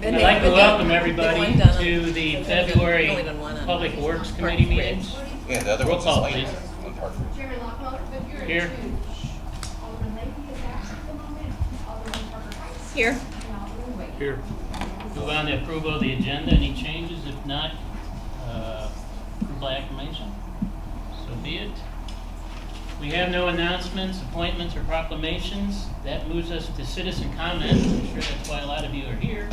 I'd like to welcome everybody to the February Public Works Committee meetings. Yeah, the other Roll one's call, asleep please. on Hartford. Chairman Lockwood. Here. Alderman Lakey is absent at the moment. Alderman Parker Heights. Here. And Alderman Wade. Here. Move on to approval of the agenda. Any changes? If not, approve by acclamation. So be it. We have no announcements, appointments, or proclamations. That moves us to citizen comments. I'm sure that's why a lot of you are here.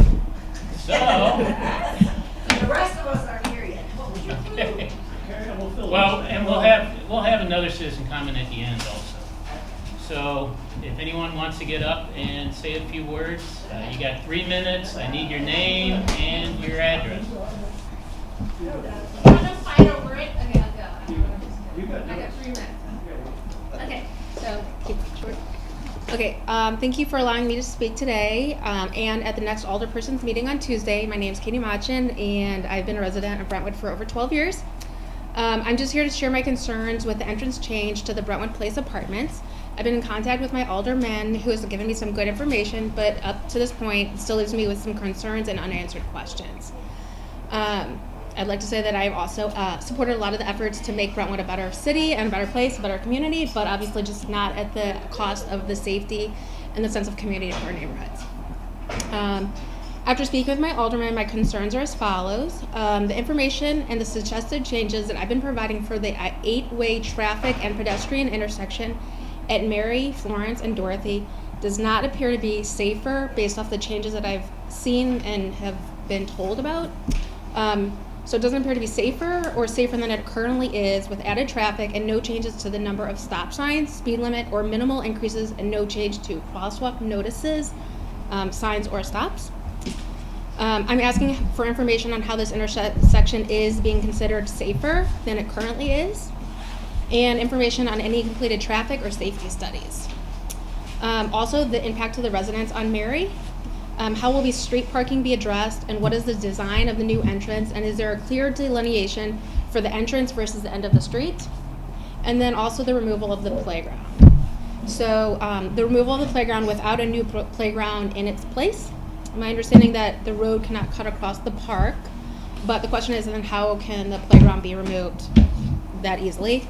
So, The rest of us aren't here yet. What would you okay. do? Well, and we'll have another citizen comment at the end also. So, if anyone wants to get up and say a few words, you got 3 minutes. I need your name and your address. You want to fight over it? Okay, I'll go. I got 3 minutes. Okay, so Keep it short. Okay, thank you for allowing me to speak today and at the next Alderperson's meeting on Tuesday. My name is Katie Machin, and I've been a resident of Brentwood for over 12 years. I'm just here to share my concerns with the entrance change to the Brentwood Place Apartments. I've been in contact with my alderman, who has given me some good information, but up to this point, still leaves me with some concerns and unanswered questions. I'd like to say that I've also supported a lot of the efforts to make Brentwood a better city and a better place, a better community, but obviously just not at the cost of the safety and the sense of community of our neighborhoods. After speaking with my alderman, my concerns are as follows. The information and the suggested changes that I've been providing for the 8-way traffic and pedestrian intersection at Mary, Florence, and Dorothy does not appear to be safer based off the changes that I've seen and have been told about. So it doesn't appear to be safer or safer than it currently is, with added traffic and no changes to the number of stop signs, speed limit, or minimal increases, and no change to crosswalk notices, signs, or stops. I'm asking for information on how this intersection is being considered safer than it currently is, and information on any completed traffic or safety studies. Also, the impact to the residents on Mary. How will street parking be addressed, and what is the design of the new entrance, and is there a clear delineation for the entrance versus the end of the street? And then also the removal of the playground. So the removal of the playground without a new playground in its place. My understanding that the road cannot cut across the park, but the question is then how can the playground be removed that easily?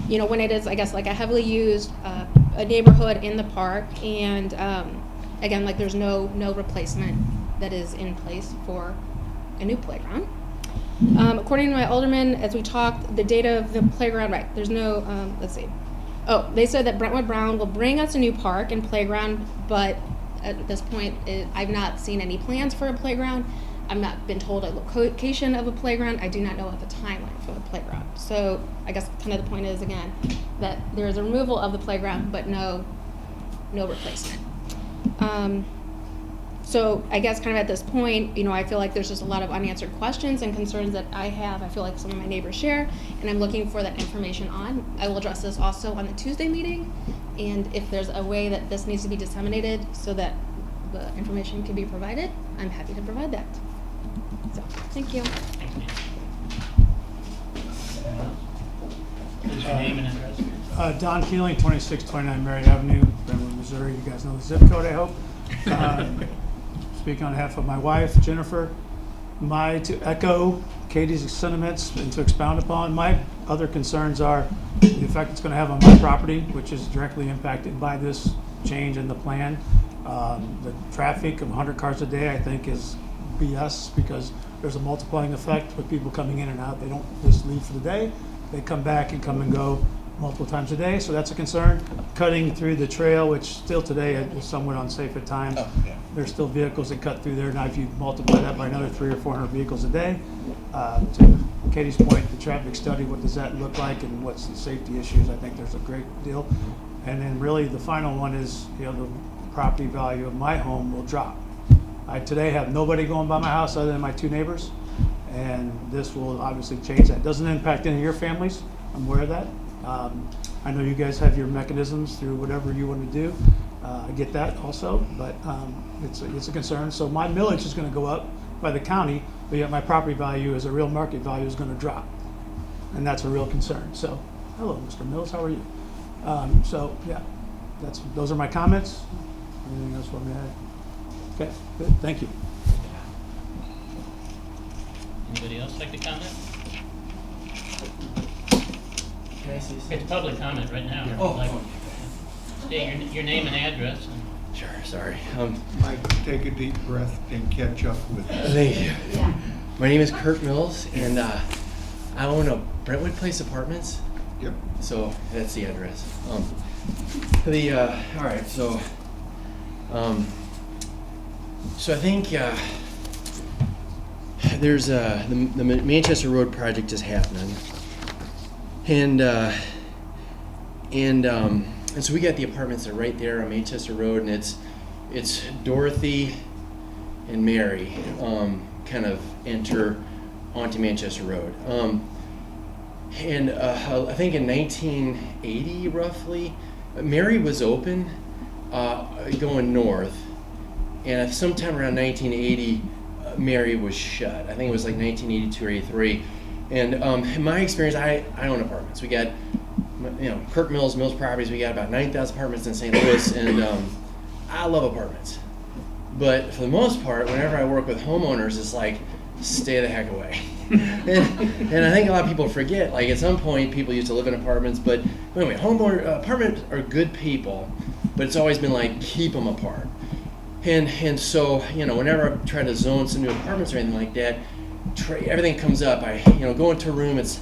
You know, when it is, I guess, like a heavily used a neighborhood in the park, and again, like there's no replacement that is in place for a new playground. According to my alderman, as we talked, the data of the playground, right, there's no, let's see. Oh, they said that Brentwood Brown will bring us a new park and playground, but at this point, I've not seen any plans for a playground. I've not been told a location of a playground. I do not know of a timeline for the playground. So I guess kind of the point is, again, that there is a removal of the playground, but no replacement. So I guess kind of at this point, you know, I feel like there's just a lot of unanswered questions and concerns that I have. I feel like some of my neighbors share, and I'm looking for that information on. I will address this also on the Tuesday meeting, and if there's a way that this needs to be disseminated so that the information can be provided, I'm happy to provide that. So, thank you. Thank you. What is your name and address? Don Keeling, 2629 Marion Avenue, Brentwood, Missouri. You guys know the zip code, I hope. Speaking on behalf of my wife, Jennifer, to echo Katie's sentiments and to expound upon, my other concerns are the effect it's going to have on my property, which is directly impacted by this change in the plan. The traffic of 100 cars a day, I think, is BS, because there's a multiplying effect with people coming in and out. They don't just leave for the day. They come back and come and go multiple times a day, so that's a concern. Cutting through the trail, which still today is somewhat unsafe at times. Oh, yeah. There's still vehicles that cut through there. Now, if you multiply that by another 300 or 400 vehicles a day, to Katie's point, the traffic study, what does that look like, and what's the safety issues? I think there's a great deal. And then really the final one is, you know, the property value of my home will drop. I today have nobody going by my house other than my 2 neighbors, and this will obviously change that. Doesn't impact any of your families. I'm aware of that. I know you guys have your mechanisms through whatever you want to do. I get that also, but it's a concern. So my millage is going to go up by the county, but yet my property value as a real market value is going to drop, and that's a real concern. So, hello, Mr. Mills, how are you? So yeah, those are my comments. Anything else you want me to add? Okay, good, thank you. Anybody else like to comment? Can I say something? It's public comment right now. Oh, Like, oh. state your name and address. And Sure, sorry. Mike, take a deep breath and catch up with us. Thank you. My name is Kurt Mills, and I own a Brentwood Place Apartments. Yep. So that's the address. All right. So I think there's the Manchester Road project is happening, and so we got the apartments that are right there on Manchester Road, and it's Dorothy and Mary kind of enter onto Manchester Road. And I think in 1980, roughly, Mary was open going north, and sometime around 1980, Mary was shut. I think it was like 1982 or 83. And in my experience, I own apartments. We got, Kirk Mills Properties. We got about 9,000 apartments in St. Louis, and I love apartments. But for the most part, whenever I work with homeowners, it's like, stay the heck away. and I think a lot of people forget, like at some point people used to live in apartments, but anyway, apartments are good people, but it's always been like, keep them apart. And so, whenever I try to zone some new apartments or anything like that, everything comes up. I go into a room, it's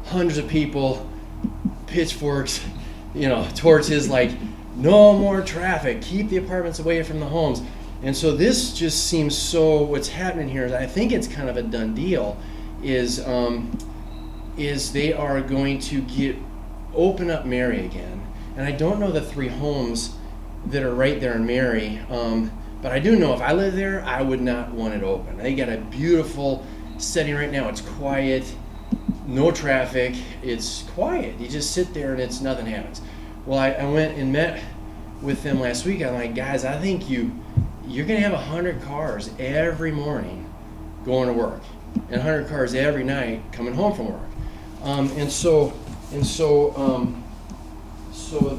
hundreds of people, pitchforks, torches, like, no more traffic, keep the apartments away from the homes. And so this just seems so, what's happening here is I think it's kind of a done deal, is they are going to open up Mary again. And I don't know the 3 homes that are right there in Mary, but I do know if I lived there, I would not want it open. They got a beautiful setting right now. It's quiet, no traffic, it's quiet. You just sit there and nothing happens. Well, I went and met with them last week. I'm like, guys, I think you're going to have 100 cars every morning going to work, and 100 cars every night coming home from work. So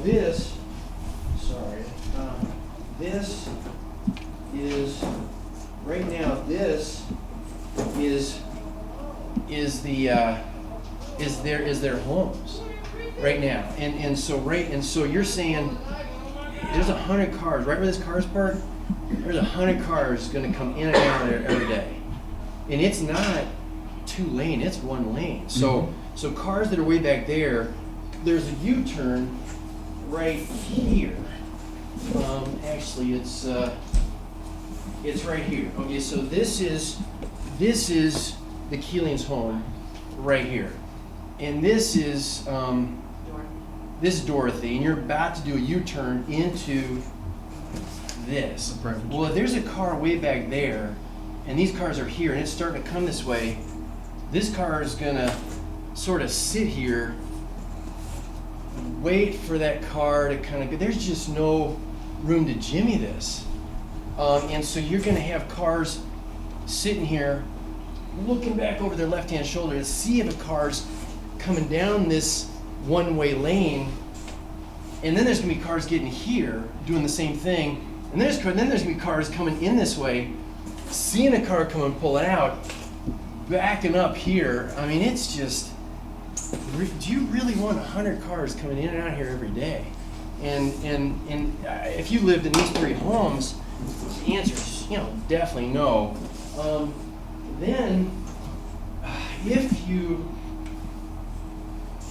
this, this is right now. This is their homes right now, and so you're saying there's 100 cars right where this car's parked. There's 100 cars going to come in and out of there every day, and it's not 2 lane; it's 1 lane. So cars that are way back there, there's a U-turn right here. Actually, it's right here. Okay, so this is the Keeling's home right here, and this is Dorothy, and you're about to do a U-turn into this. Well, if there's a car way back there, and these cars are here, and it's starting to come this way, this car is gonna sort of sit here, wait for that car to kind of go. There's just no room to jimmy this. And so you're gonna have cars sitting here, looking back over their left-hand shoulder to see if a car's coming down this one-way lane, and then there's gonna be cars getting here, doing the same thing, and then there's gonna be cars coming in this way, seeing a car come and pull it out, backing up here. I mean, it's just, do you really want 100 cars coming in and out here every day? And if you lived in these 3 homes, the answer is, definitely no. Then, if you,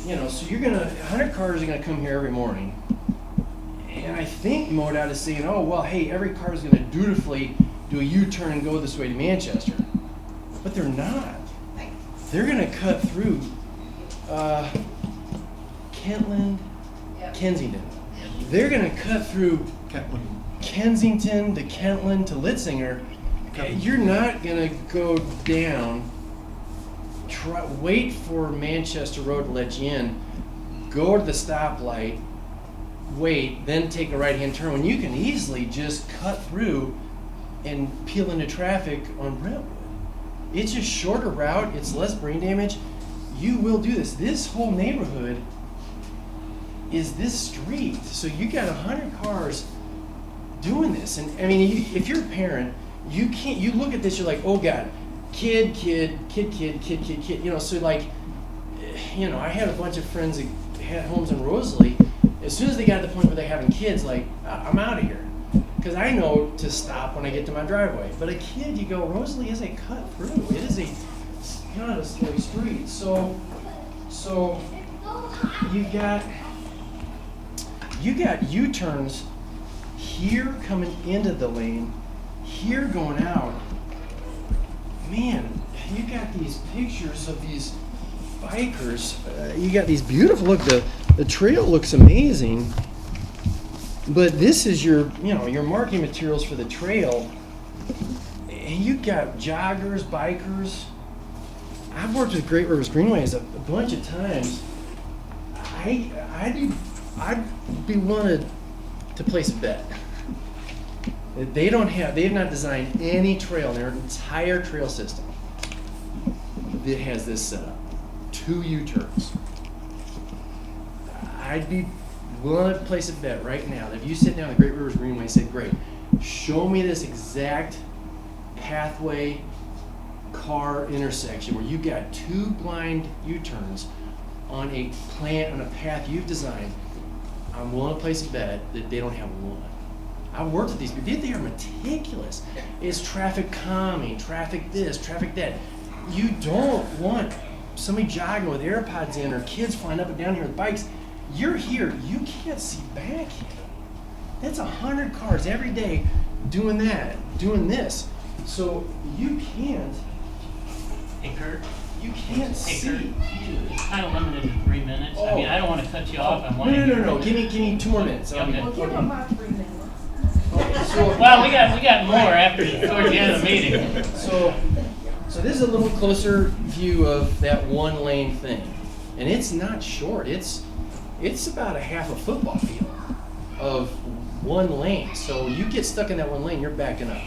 so you're gonna, 100 cars are gonna come here every morning. And I think MoDOT is saying, oh, well, hey, every car is gonna dutifully do a U-turn and go this way to Manchester. But they're not. They're gonna cut through Kentland, Kensington. They're gonna cut through Kensington to Kentland to Litzinger. You're not gonna go down, wait for Manchester Road to let you in, go to the stoplight, wait, then take a right-hand turn, when you can easily just cut through and peel into traffic on Brentwood. It's a shorter route, it's less brain damage. You will do this. This whole neighborhood is this street. So you got 100 cars doing this. And I mean, if you're a parent, you can't. You look at this, you're like, oh God, kid. You know, so like, you know, I had a bunch of friends that had homes in Rosalie. As soon as they got to the point where they're having kids, like, I'm out of here. Because I know to stop when I get to my driveway. But a kid, you go, Rosalie is a cut through. It is a kind of a slow street. So you got U-turns here coming into the lane, here going out. Man, you got these pictures of these bikers. You got these beautiful, look, the trail looks amazing. But this is your marking materials for the trail. And you got joggers, bikers. I've worked with Great Rivers Greenways a bunch of times. I'd be willing to place a bet. They have not designed any trail in their entire trail system that has this set up. 2 U-turns. I'd be willing to place a bet right now that if you sit down the Great Rivers Greenway and say, great, show me this exact pathway car intersection where you got 2 blind U-turns on a path you've designed, I'm willing to place a bet that they don't have one. I've worked with these people. They are meticulous. It's traffic calming, traffic this, traffic that. You don't want somebody jogging with AirPods in or kids flying up and down here with bikes. You're here, you can't see back here. That's 100 cars every day doing that, doing this. So you can't. Hey, Kurt. You can't see. It's kind of limited to 3 minutes. I mean, I don't want to cut you off. I'm wanting No. Give me 2 more minutes. Okay. Well, give them about 3 minutes. Okay, so, Well, we got more after towards the end of the meeting. so this is a little closer view of that 1 lane thing, and it's not short. It's about a half a football field of 1 lane. So you get stuck in that 1 lane, you're backing up.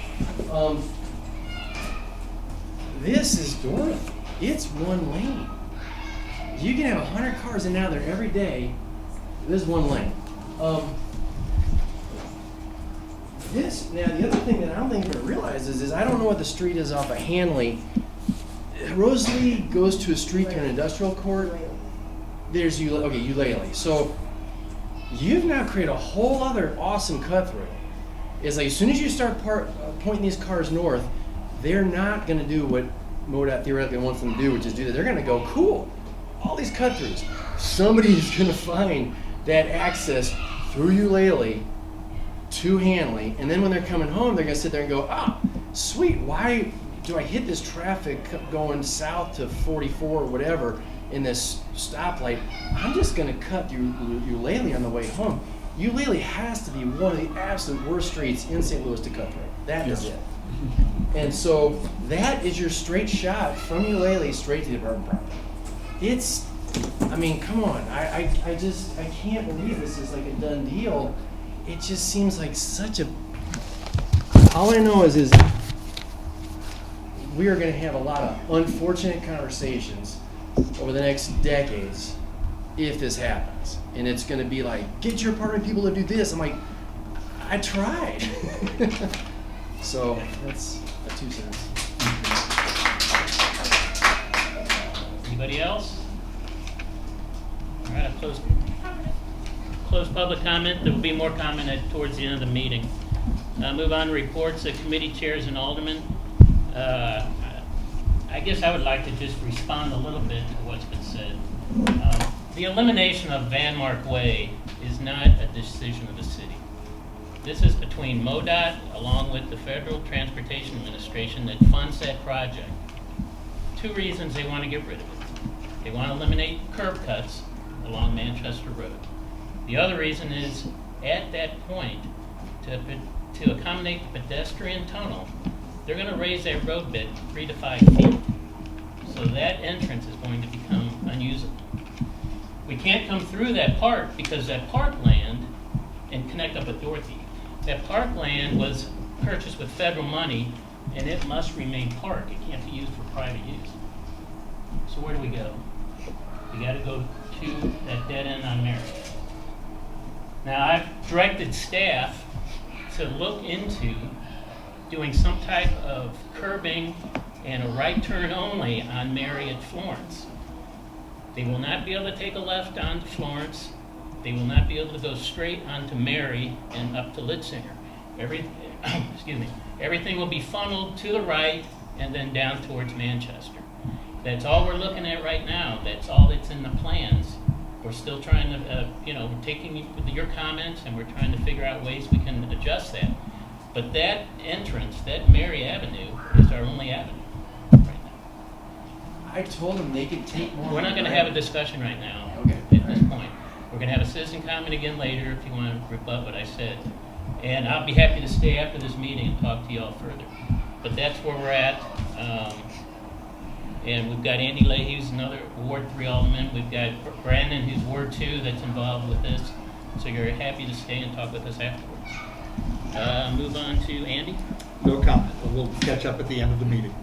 This is Dorothy. It's 1 lane. You can have 100 cars in and out there every day. This is 1 lane. Now the other thing that I don't think everyone realizes is I don't know what the street is off of Hanley. Rosalie goes to a street through an industrial court. There's Eulalie. So you've now created a whole other awesome cut through. It's like as soon as you start pointing these cars north, they're not going to do what MoDOT theoretically wants them to do, which is do that. They're going to go, cool, all these cut throughs. Somebody is going to find that access through Eulalie to Hanley, and then when they're coming home, they're going to sit there and go, sweet, why do I hit this traffic going south to 44 or whatever in this stoplight? I'm just going to cut through Eulalie on the way home. Eulalie has to be one of the absolute worst streets in St. Louis to cut through. That is it. And so that is your straight shot from Eulalie straight to the apartment property. I mean, come on. I can't believe this is like a done deal. It just seems like such a. All I know is we are going to have a lot of unfortunate conversations over the next decades if this happens. And it's going to be like, get your apartment people to do this. I'm like, I tried. So that's a 2 cents. Anybody else? All right, I'll close public comment. There will be more comment towards the end of the meeting. Move on to reports of committee chairs and aldermen. I guess I would like to just respond a little bit to what's been said. The elimination of Van Mark Way is not a decision of the city. This is between MoDOT along with the Federal Transportation Administration that funds that project. 2 reasons they want to get rid of it. They want to eliminate curb cuts along Manchester Road. The other reason is at that point, to accommodate the pedestrian tunnel, they're going to raise that road bed 3 to 5 feet. So that entrance is going to become unusable. We can't come through that park because that parkland and connect up with Dorothy. That parkland was purchased with federal money and it must remain park. It can't be used for private use. So where do we go? We got to go to that dead end on Marion. Now I've directed staff to look into doing some type of curbing and a right turn only on Mary at Florence. They will not be able to take a left onto Florence. They will not be able to go straight onto Mary and up to Litzinger. Everything will be funneled to the right and then down towards Manchester. That's all we're looking at right now. That's all that's in the plans. We're still trying to, we're taking your comments and we're trying to figure out ways we can adjust that. But that entrance, that Mary Avenue, is our only avenue right now. I told them they could take more. We're not going to have a discussion right now Okay. at this point. We're going to have a citizen comment again later if you want to rebut what I said. And I'll be happy to stay after this meeting and talk to you all further. But that's where we're at. And we've got Andy Leahy, who's another Ward 3 alderman. We've got Brandon, who's Ward 2, that's involved with this. So you're happy to stay and talk with us afterwards. Move on to Andy. No comment. We'll catch up at the end of the meeting.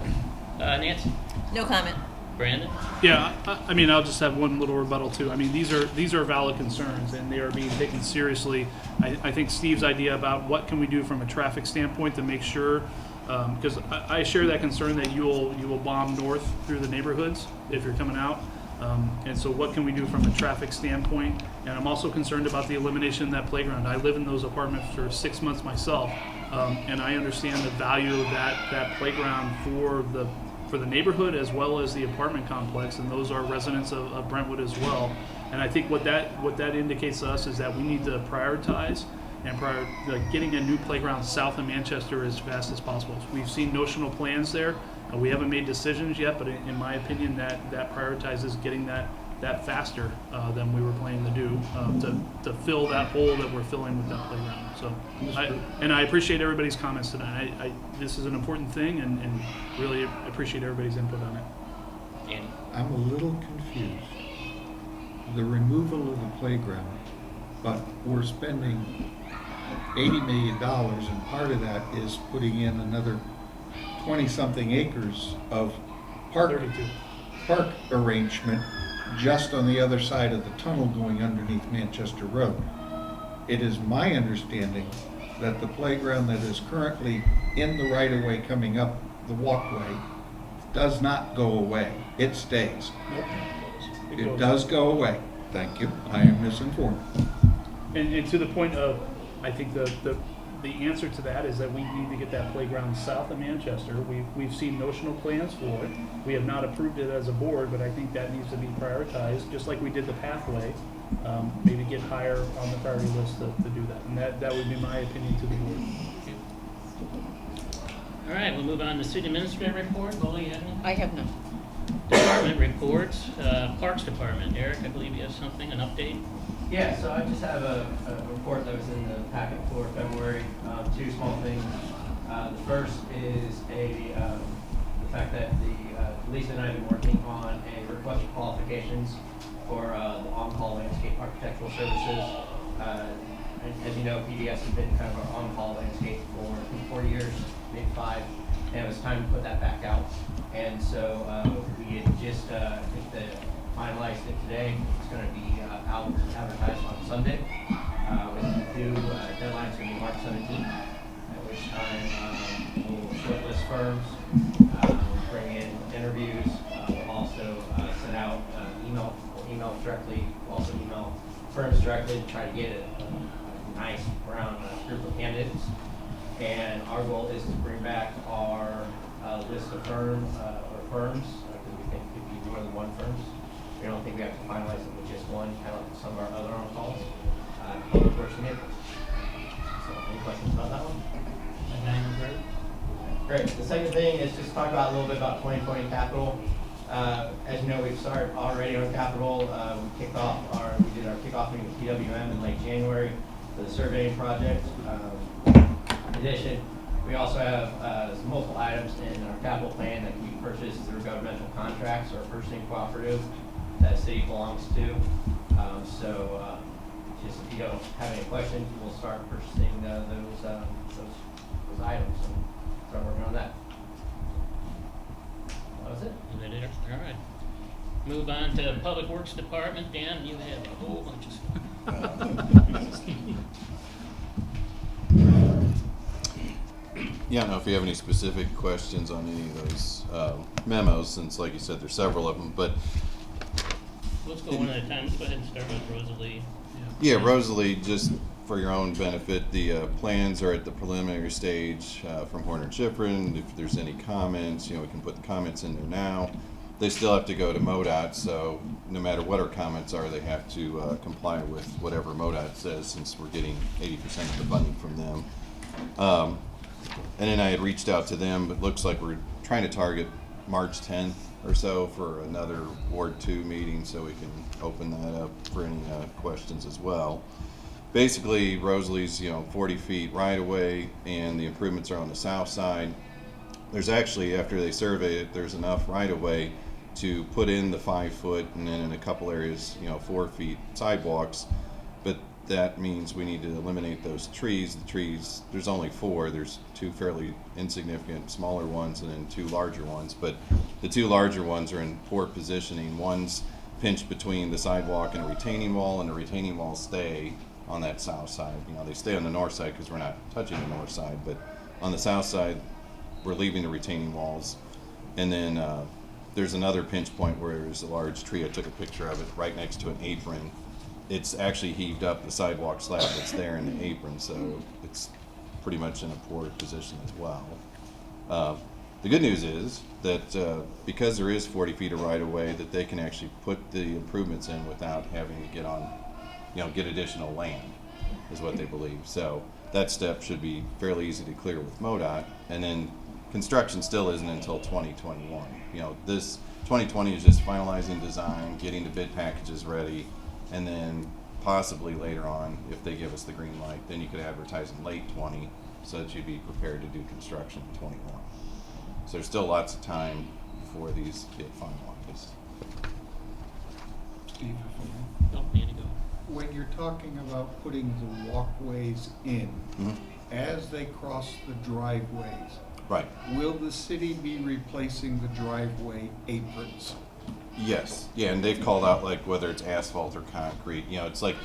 Nancy. No comment. Brandon. Yeah, I mean, I'll just have one little rebuttal too. I mean, these are valid concerns, and they are being taken seriously. I think Steve's idea about what can we do from a traffic standpoint to make sure, because I share that concern that you will bomb north through the neighborhoods if you're coming out. And so what can we do from a traffic standpoint? And I'm also concerned about the elimination of that playground. I live in those apartments for 6 months myself, and I understand the value of that playground for the neighborhood as well as the apartment complex, and those are residents of Brentwood as well. And I think what that indicates to us is that we need to prioritize and getting a new playground south of Manchester as fast as possible. We've seen notional plans there. We haven't made decisions yet, but in my opinion, that prioritizes getting that faster than we were planning to do to fill that hole that we're filling with that playground. So, I appreciate everybody's comments tonight. This is an important thing, and really appreciate everybody's input on it. Andy. I'm a little confused. The removal of the playground, but we're spending $80 million, and part of that is putting in another 20-something acres of park arrangement just on the other side of the tunnel going underneath Manchester Road. It is my understanding that the playground that is currently in the right-of-way coming up the walkway does not go away. It stays. It does go away. Thank you. I am misinformed. And to the point of, I think the answer to that is that we need to get that playground south of Manchester. We've seen notional plans for it. We have not approved it as a board, but I think that needs to be prioritized, just like we did the pathway. Maybe get higher on the priority list to do that. And that would be my opinion to the board. All right, we'll move on to City Administrator report. Molly, you have any? I have none. Department reports. Parks Department. Eric, I believe you have something, an update? Yeah, so I just have a report that was in the packet for February. Two small things. The first is the fact that Lisa and I have been working on a request for qualifications for the on-call landscape architectural services. As you know, PDS has been kind of our on-call landscape for I think 4 years, maybe 5, and it was time to put that back out. And so we had just, I think, finalized it today. It's going to be out advertised on Sunday. With the due deadline is going to be March 17th, at which time we'll shortlist firms, bring in interviews. We'll also send out email directly. We'll also email firms directly to try to get a nice round group of candidates. And our goal is to bring back our list of firms, because we think it could be more than one firms. We don't think we have to finalize it with just one, kind of like some of our other on-calls. Public Works and Neighborhoods. So, any questions about that one? Great. The second thing is just talk about a little bit about 2020 capital. As you know, we've started already on capital. We did our kickoff meeting with PWM in late January for the surveying project. In addition, we also have some multiple items in our capital plan that we purchased through governmental contracts or purchasing cooperative that the city belongs to. Just if you don't have any questions, we'll start purchasing those items and start working on that. That was it. Is that it? All right. Move on to Public Works Department. Dan, you have a whole bunch of stuff. Yeah, I don't know if you have any specific questions on any of those memos, since like you said, there's several of them, but Let's go one at a time. Let's go ahead and start with Rosalie. yeah, Rosalie, just for your own benefit, the plans are at the preliminary stage from Horner and Schifrin. If there's any comments, we can put the comments in there now. They still have to go to MoDOT, so no matter what our comments are, they have to comply with whatever MoDOT says, since we're getting 80% of the funding from them. And then I had reached out to them, but looks like we're trying to target March 10th or so for another Ward 2 meeting, so we can open that up for any questions as well. Basically, Rosalie's 40 feet right away, and the improvements are on the south side. There's actually, after they survey it, there's enough right away to put in the 5 foot, and then in a couple areas 4 feet sidewalks. But that means we need to eliminate those trees. The trees, there's only 4. There's 2 fairly insignificant smaller ones and then 2 larger ones. But the 2 larger ones are in poor positioning. One's pinched between the sidewalk and a retaining wall, and the retaining walls stay on that south side. They stay on the north side because we're not touching the north side, but on the south side, we're leaving the retaining walls. And then there's another pinch point where there's a large tree. I took a picture of it right next to an apron. It's actually heaved up the sidewalk slab that's there in the apron, so it's pretty much in a poor position as well. The good news is that because there is 40 feet of right of way, that they can actually put the improvements in without having to get additional land, is what they believe. So that step should be fairly easy to clear with MoDOT, and then construction still isn't until 2021. This 2020 is just finalizing design, getting the bid packages ready, and then possibly later on, if they give us the green light, then you could advertise in late 20 so that you'd be prepared to do construction in 21. So there's still lots of time before these get finalized. Steve, Oh, Andy, go. when you're talking about putting the walkways in, Mhm. as they cross the driveways, Right. will the city be replacing the driveway aprons? Yes. Yeah, and they've called out like whether it's asphalt or concrete. It's like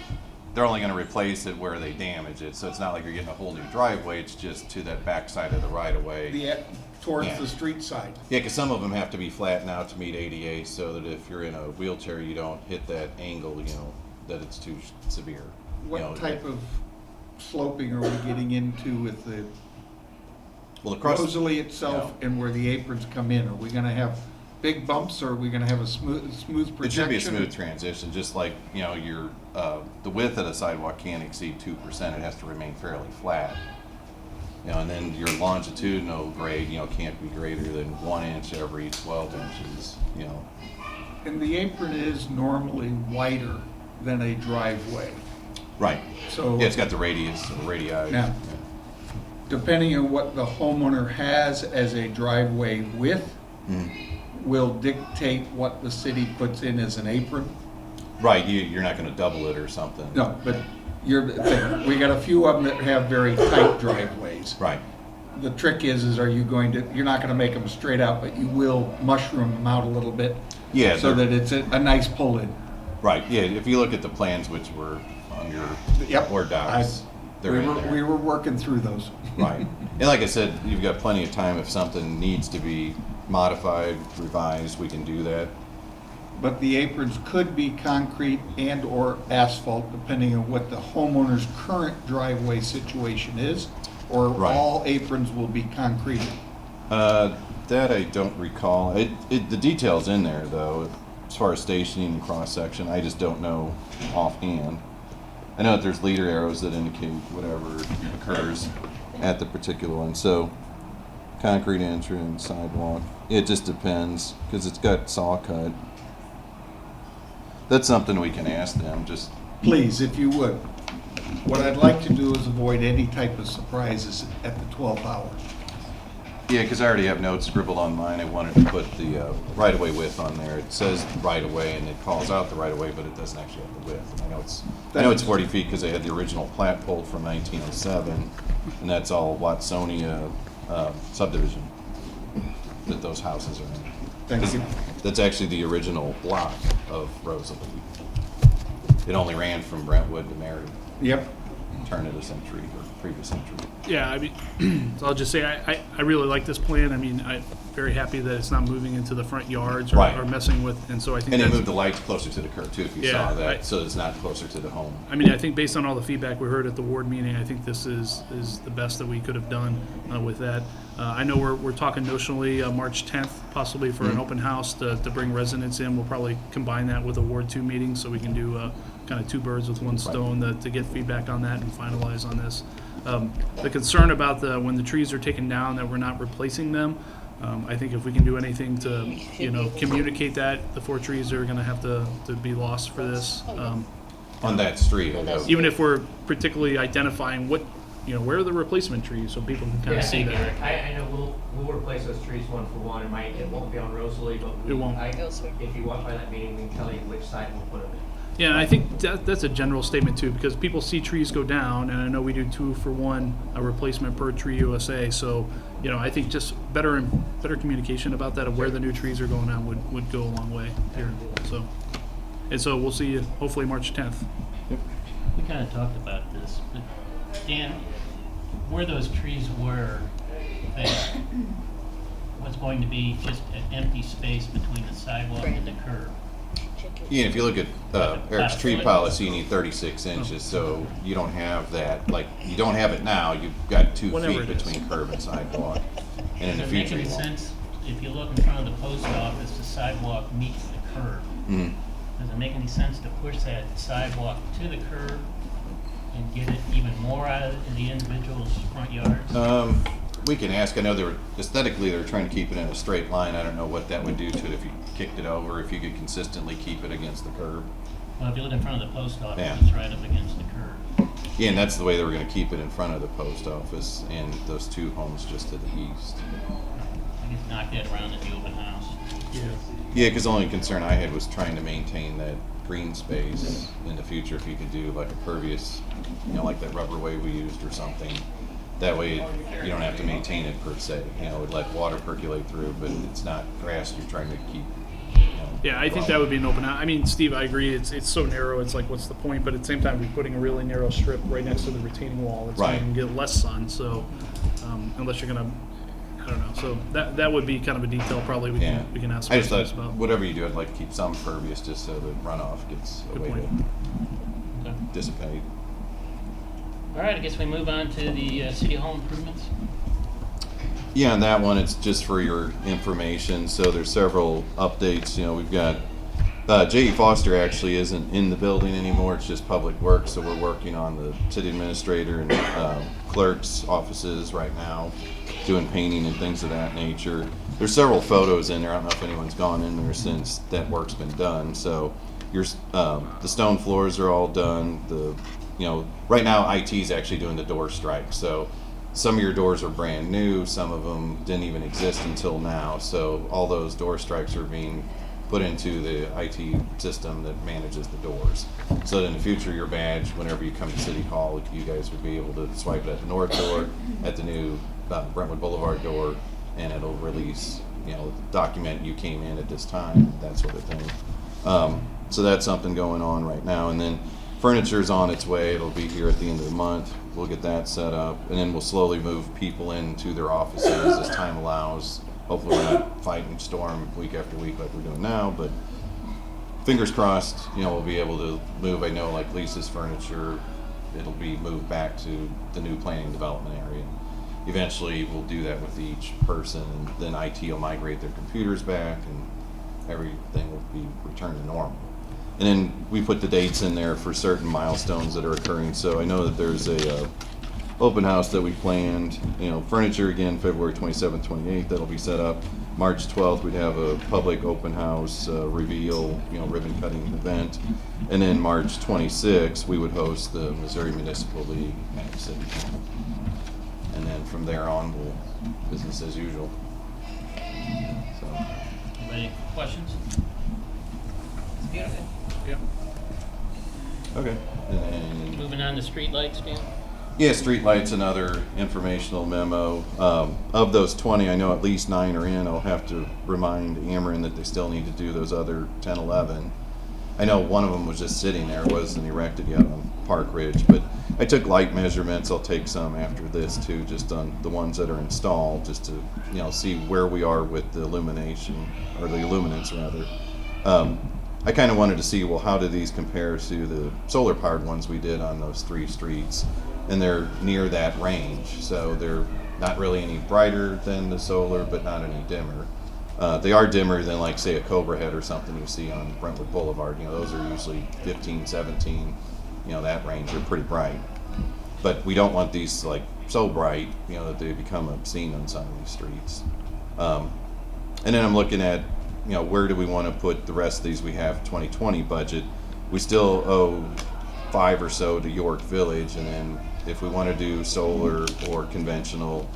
they're only going to replace it where they damage it. So it's not like you're getting a whole new driveway. It's just to that back side of the right of way. Towards Yeah. the street side? Yeah, because some of them have to be flattened out to meet ADA, so that if you're in a wheelchair, you don't hit that angle. That it's too severe. What type of sloping are we getting into with the Well, across Rosalie itself and where the aprons come in? Are we gonna have big bumps, or are we gonna have a smooth projection? It should be a smooth transition, just like, your, the width of the sidewalk can't exceed 2%, it has to remain fairly flat. And then your longitudinal grade, can't be greater than 1 inch every 12 inches, And the apron is normally wider than a driveway. Right. So Yeah, it's got the radius, or radii. Now, depending on what the homeowner has as a driveway width, Mhm. will dictate what the city puts in as an apron. Right, you're not gonna double it or something. No, but we got a few of them that have very tight driveways. Right. The trick is you're not gonna make them straight out, but you will mushroom them out a little bit. Yeah, So they're- that it's a nice pull-in. Right, yeah, if you look at the plans, which were on your Yep. board docs, they're in there. We were working through those. Right. And like I said, you've got plenty of time. If something needs to be modified, revised, we can do that. But the aprons could be concrete and/or asphalt, depending on what the homeowner's current driveway situation is, or Right. all aprons will be concrete. That I don't recall. The detail's in there, though, as far as stationing and cross-section. I just don't know offhand. I know that there's leader arrows that indicate whatever occurs at the particular one. So, concrete entrance, sidewalk. It just depends, because it's got saw cut. That's something we can ask them, just, Please, if you would. What I'd like to do is avoid any type of surprises at the 12th hour. yeah, because I already have notes scribbled on mine. I wanted to put the right-of-way width on there. It says right-of-way, and it calls out the right-of-way, but it doesn't actually have the width. And I know it's 40 feet because they had the original plat pulled from 1907, and that's all Watsonia subdivision that those houses are in. Thank you. That's actually the original block of Rosalie. It only ran from Brentwood to Marion. Yep. turn of the century or previous century. Yeah, I mean, so I'll just say I really like this plan. I mean, I'm very happy that it's not moving into the front yards or, Right. or messing with, and so I think And they that's, moved the lights closer to the curb too, if you Yeah, saw that, right. so it's not closer to the home. I mean, I think based on all the feedback we heard at the ward meeting, I think this is the best that we could have done with that. I know we're talking notionally March 10th, possibly for an open house to bring residents in. We'll probably combine that with a Ward 2 meeting so we can do kind of two birds with one stone to get feedback on that and finalize on this. The concern about when the trees are taken down, that we're not replacing them. I think if we can do anything to, communicate that, the 4 trees are going to have to be lost for this. On that street, I know. Even if we're particularly identifying where are the replacement trees, so people can kind Yeah, of see thank you, that. Rick. I know we'll replace those trees one for one. It won't be on Rosalie, but It won't. If you walk by that meeting, we can tell you which side we'll put them in. Yeah, and I think that's a general statement too, because people see trees go down, and I know we do 2 for 1, a replacement per tree USA. So, I think just better communication about that of where the new trees are going on would go a long way here. So we'll see you hopefully March 10th. We kind of talked about this, but Dan, where those trees were, that was going to be just an empty space between the sidewalk and the curb. Yeah, if you look at Eric's tree policy, you need 36 inches, so you don't have that, you don't have it now, you've got 2 Whenever feet it is. between curb and sidewalk. And in the Does it make future, any you won't. sense, if you look in front of the post office, the sidewalk meets the curb? Mhm. Does it make any sense to push that sidewalk to the curb and get it even more out of the individual's front yards? We can ask, I know aesthetically they're trying to keep it in a straight line, I don't know what that would do to it if you kicked it over, if you could consistently keep it against the curb. Well, if you look in front of the post office, Yeah. it's right up against the curb. Yeah, and that's the way they were gonna keep it in front of the post office and those 2 homes just to the east. I guess knock that around at the open house. Yeah, because the only concern I had was trying to maintain that green space in the future, if you could do like a pervious, like that rubber way we used or something. That way you don't have to maintain it per se, would let water percolate through, but it's not grass you're trying to keep. Yeah, I think that would be an open. I mean, Steve, I agree. It's so narrow. It's like, what's the point? But at the same time, we're putting a really narrow strip right next to the retaining wall. It's Right. going to get less sun. So, unless you're going to, I don't know. So that would be kind of a detail. Probably we can ask I just questions thought, about. whatever you do, I'd like to keep some pervious just so the runoff gets a Good way point. to Okay. dissipate. All right, I guess we move on to the city hall improvements. Yeah, on that one, it's just for your information. So there's several updates. We've got J.E. Foster actually isn't in the building anymore. It's just public works. So we're working on the city administrator and clerk's offices right now, doing painting and things of that nature. There's several photos in there. I don't know if anyone's gone in there since that work's been done. So the stone floors are all done. Right now IT is actually doing the door strike. So some of your doors are brand new, some of them didn't even exist until now. So all those door strikes are being put into the IT system that manages the doors. So that in the future, your badge, whenever you come to City Hall, you guys would be able to swipe it at the north door, at the new Brentwood Boulevard door, and it'll release, document you came in at this time, that sort of thing. So that's something going on right now. And then furniture's on its way. It'll be here at the end of the month. We'll get that set up, and then we'll slowly move people into their offices as time allows. Hopefully we're not fighting storm week after week like we're doing now, but fingers crossed, we'll be able to move. I know like Lisa's furniture, it'll be moved back to the new planning and development area. Eventually we'll do that with each person, and then IT will migrate their computers back and everything will be returned to normal. And then we put the dates in there for certain milestones that are occurring. So I know that there's a open house that we planned, furniture again, February 27th, 28th, that'll be set up. March 12th, we'd have a public open house reveal, ribbon cutting event. And then March 26th, we would host the Missouri Municipal League at City Hall. And then from there on, business as usual. So. Any questions? Beautiful. Yeah. Okay. And then Moving on to streetlights, Dan? yeah, streetlights, another informational memo. Of those 20, I know at least 9 are in. I'll have to remind Ameren that they still need to do those other 10, 11. I know one of them was just sitting there, wasn't erected yet on Park Ridge, but I took light measurements. I'll take some after this too, just on the ones that are installed, just to see where we are with the illumination, or the illuminance rather. I kind of wanted to see, well, how do these compare to the solar powered ones we did on those 3 streets, and they're near that range, so they're not really any brighter than the solar, but not any dimmer. They are dimmer than, like, say, a Cobra Head or something you see on Brentwood Boulevard. Those are usually 15, 17, that range. They're pretty bright. But we don't want these, like, so bright, that they become obscene on some of these streets. And then I'm looking at, where do we want to put the rest of these? We have 2020 budget. We still owe 5 or so to York Village, and then if we want to do solar or conventional,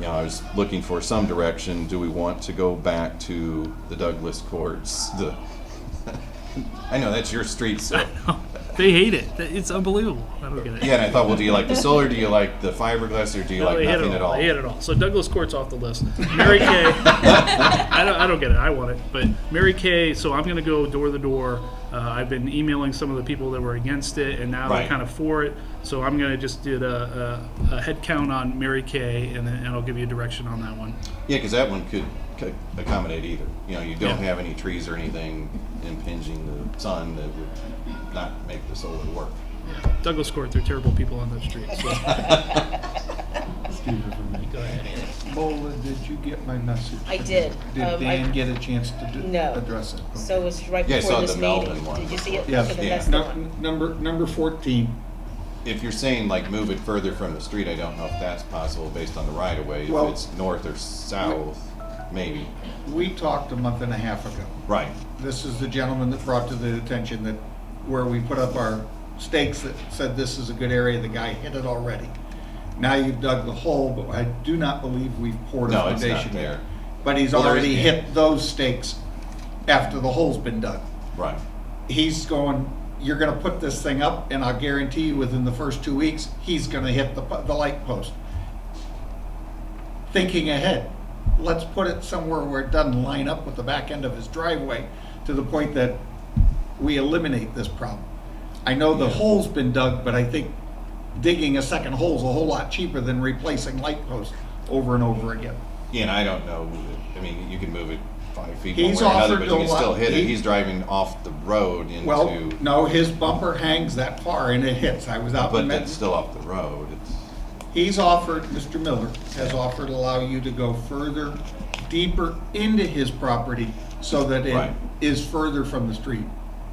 I was looking for some direction. Do we want to go back to the Douglas Courts? I know that's your street, so. They hate it. It's unbelievable. I don't get it. Yeah, and I thought, well, do you like the solar, do you like the fiberglass, or do you No, like they hate nothing it at all. all? They hate it all. So Douglas Court's off the list. Mary Kay. I don't get it. I want it. But Mary Kay, so I'm going to go door to door. I've been emailing some of the people that were against it, and now they're kind of for it. So I'm going to just do a head count on Mary Kay, and then I'll give you a direction on that one. Yeah, because that one could accommodate either. You don't have any trees or anything impinging the sun that would not make the solar work. Yeah. Douglas Court, they're terrible people on that street. So. Go ahead. Bola, did you get my message? I did. Did Dan get a chance to No. address it? So it's right Yeah, I before saw this the meeting. Melvin one. Did you see it? Yes. Okay, then Yeah. that's the one. Number 14. If you're saying, like, move it further from the street, I don't know if that's possible based on the right of way. If Well, it's north or south, maybe. We talked a month and a half ago. Right. This is the gentleman that brought to the attention that where we put up our stakes that said this is a good area, the guy hit it already. Now you've dug the hole, but I do not believe we've poured a No, it's foundation not there. yet. But he's Well, already there's- hit those stakes after the hole's been dug. Right. He's going, you're gonna put this thing up, and I'll guarantee you within the first 2 weeks, he's gonna hit the light post. Thinking ahead, let's put it somewhere where it doesn't line up with the back end of his driveway to the point that we eliminate this problem. I know the hole's been dug, but I think digging a second hole's a whole lot cheaper than replacing light posts over and over again. Yeah, and I don't know. I mean, you can move it 5 feet He's one way or another, offered but you to can still allow- hit it. he- He's driving off the road into, Well, no, his bumper hangs that far and it hits. I was out in but Met- that's still off the road. It's, He's offered, Mr. Miller has offered to allow you to go further, deeper into his property so that it is Right. further from the street.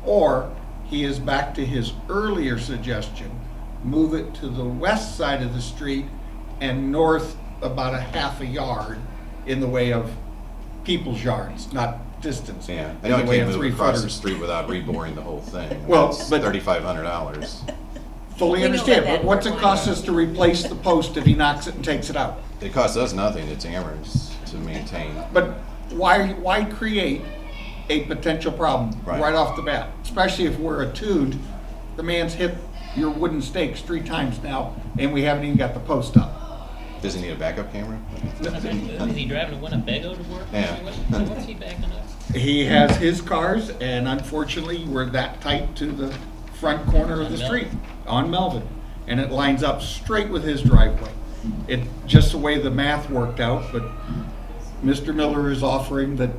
Or he is back to his earlier suggestion, move it to the west side of the street and north about a half a yard in the way of people's yards, not distance. yeah, I in know the I way can't of move across the 3-footers. street without reboring the whole thing. Well, It's but- $3,500. Fully We know understand, about but that. what's it cost us to replace the post if he knocks it and takes it out? It costs us nothing. It's Amherst to maintain. But why create a potential problem Right. right off the bat? Especially if we're attuned, the man's hit your wooden stakes 3 times now, and we haven't even got the post up. Does he need a backup camera? Is he driving a Winnebago to work? Yeah. What's he backing up? He has his cars, and unfortunately, we're that tight to the front corner of the street on Melvin, and it lines up straight with his driveway. It, just the way the math worked out, but Mr. Miller is offering that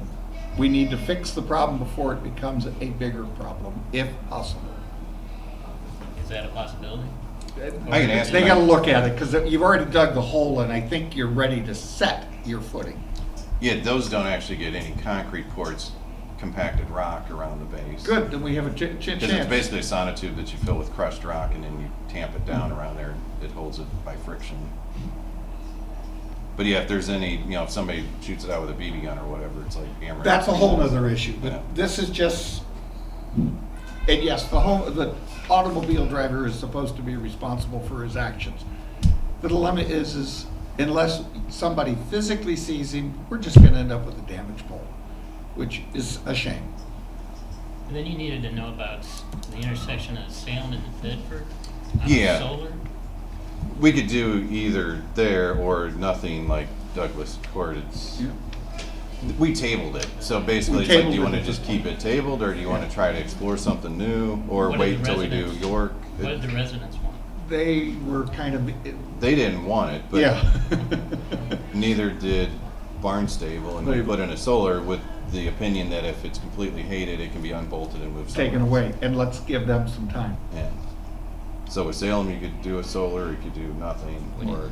we need to fix the problem before it becomes a bigger problem, if possible. Is that a possibility? I can ask They him. gotta look at it, because you've already dug the hole, and I think you're ready to set your footing. Yeah, those don't actually get any concrete quartz compacted rock around the base. Good, then we have a chance. Because it's basically a sonotube that you fill with crushed rock and then you tamp it down around there. It holds it by friction. But yeah, if there's any, if somebody shoots it out with a BB gun or whatever, it's like hammer. That's a whole nother issue, Yeah. but this is just, and yes, the automobile driver is supposed to be responsible for his actions. The dilemma is unless somebody physically sees him, we're just gonna end up with a damaged pole, which is a shame. And then you needed to know about the intersection of Salem and Bedford. on Yeah. Solar. We could do either there or nothing like Douglas Court. It's, we tabled it. So basically, it's like, do you want to just keep it tabled or do you want to try to explore something new or What do wait the till we do residents- York? What did the residents want? they were kind of, They didn't want it, but yeah. neither did Barnstable, and we put in a solar with the opinion that if it's completely hated, it can be unbolted and moved somewhere Taken else. away, and let's give them some time. Yeah. So with Salem, you could do a solar, you could do nothing, or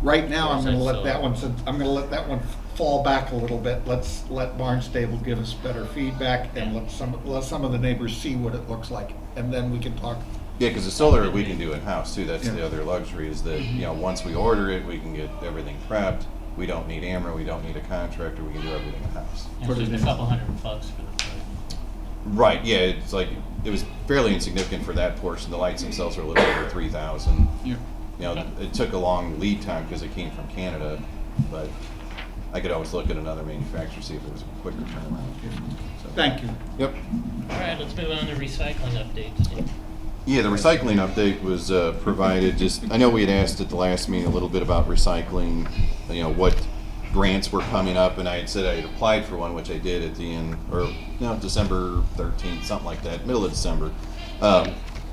Right now, I'm gonna let So- that one, I'm gonna let that one fall back a little bit. Let's let Barnstable give us better feedback, and let some of the neighbors see what it looks like, and then we can talk. yeah, because the solar we can do in-house too. That's Yeah. the other luxury is that, you know, once we order it, we can get everything prepped. We don't need AMRA, we don't need a contractor, we can do everything in-house. And it's just a couple $100 for the foot. Right, yeah, it's like, it was fairly insignificant for that portion. The lights themselves are a little over 3,000. Yeah. You know, it took a long lead time because it came from Canada, but I could always look at another manufacturer, see if there was a quicker turnaround. So- Thank you. Yep. All right, let's move on to recycling updates, Steve. Yeah, the recycling update was provided, just, I know we had asked at the last meeting a little bit about recycling, you know, what grants were coming up, and I had said I had applied for one, which I did at the end, or, December 13th, something like that, middle of December.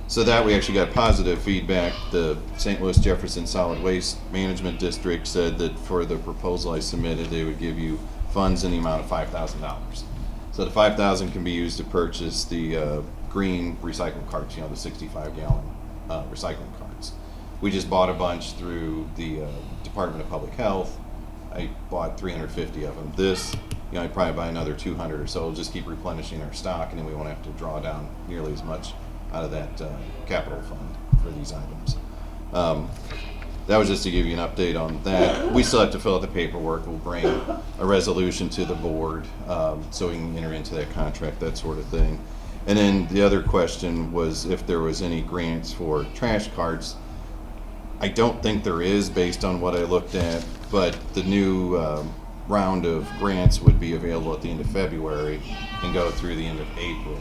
So that we actually got positive feedback. The St. Louis Jefferson Solid Waste Management District said that for the proposal I submitted, they would give you funds in the amount of $5,000. So the $5,000 can be used to purchase the green recycling carts, you know, the 65-gallon recycling carts. We just bought a bunch through the Department of Public Health. I bought 350 of them. This, you know, I'd probably buy another 200 or so. We'll just keep replenishing our stock, and then we won't have to draw down nearly as much out of that capital fund for these items. That was just to give you an update on that. We still have to fill out the paperwork. We'll bring a resolution to the board so we can enter into that contract, that sort of thing. And then the other question was if there was any grants for trash carts. I don't think there is based on what I looked at, but the new round of grants would be available at the end of February and go through the end of April.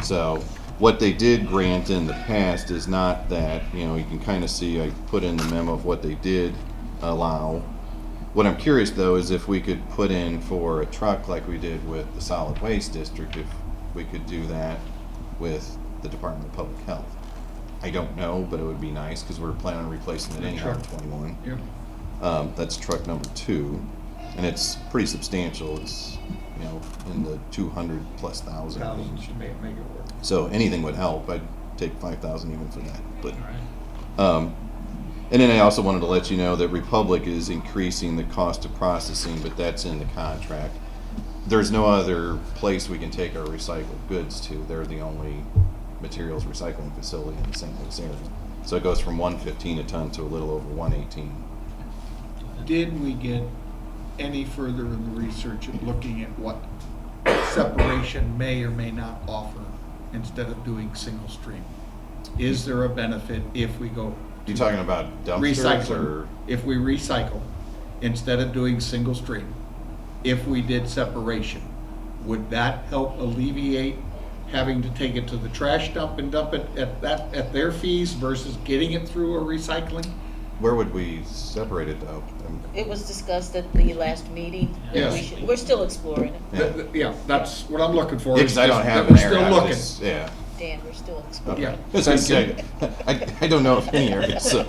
So what they did grant in the past is not that, you know, you can kind of see, I put in the memo of what they did allow. What I'm curious though is if we could put in for a truck like we did with the solid waste district, if we could do that with the Department of Public Health. I don't know, but it would be nice because we're planning on replacing it anyhow in 21. Yeah. That's truck number 2, and it's pretty substantial. It's, you know, in the 200 plus thousand range. Thousands to make it work. So anything would help. I'd take 5,000 even for that. But All right. and then I also wanted to let you know that Republic is increasing the cost of processing, but that's in the contract. There's no other place we can take our recycled goods to. They're the only materials recycling facility in the St. Louis area. So it goes from $115 a ton to a little over $118. Did we get any further in the research of looking at what separation may or may not offer instead of doing single stream? Is there a benefit if we go You talking about dumpsters recycling? or? If we recycle instead of doing single stream, if we did separation, would that help alleviate having to take it to the trash dump and dump it at their fees versus getting it through a recycling? Where would we separate it though? It was discussed at the last meeting. Yes. We're still exploring it. Yeah, that's what I'm looking for. Yeah, is 'cause I don't just have that an we're area. still I'm looking. just- Yeah. Dan, we're still exploring Yeah. it. As I say, I don't know of any areas, so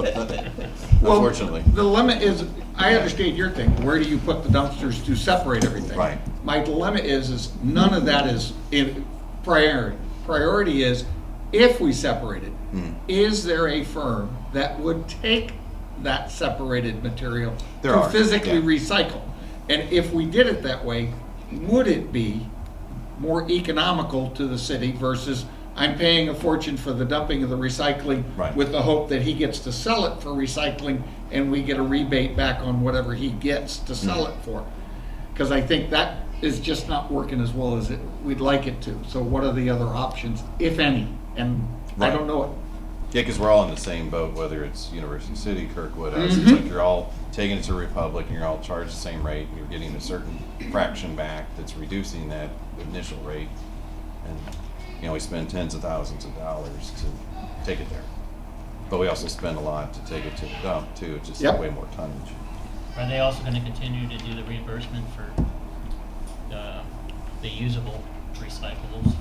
Well, unfortunately. the limit is, I understand your thing, where do you put the dumpsters to separate everything? Right. My dilemma is none of that is in priority. Priority is, if we separate it, is there a firm that would take that separated material There to are, physically yeah. recycle? And if we did it that way, would it be more economical to the city versus I'm paying a fortune for the dumping of the recycling Right. with the hope that he gets to sell it for recycling and we get a rebate back on whatever he gets to sell it for? Because I think that is just not working as well as we'd like it to. So what are the other options, if any? And I Right. don't know it. Yeah, because we're all in the same boat, whether it's University City, Kirkwood, us. It's Mhm. like you're all taking it to Republic and you're all charged the same rate. And you're getting a certain fraction back that's reducing that initial rate. And, you know, we spend tens of thousands of dollars to take it there. But we also spend a lot to take it to the dump too. It's just Yep. way more tonnage. Are they also gonna continue to do the reimbursement for the usable recyclables?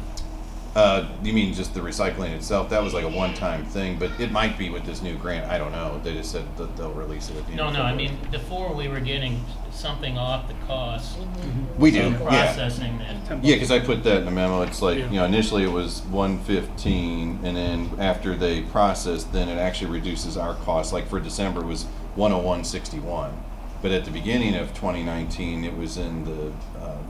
You mean just the recycling itself? That was like a one-time thing, but it might be with this new grant. I don't know. They just said that they'll release it at the end. No, of no, I February. mean, before we were getting something off the cost We do, of yeah. processing that. Yeah, because I put that in the memo. It's like, you know, initially it was 115, and then after they process, then it actually reduces our cost. Like for December, it was 101.61. But at the beginning of 2019, it was in the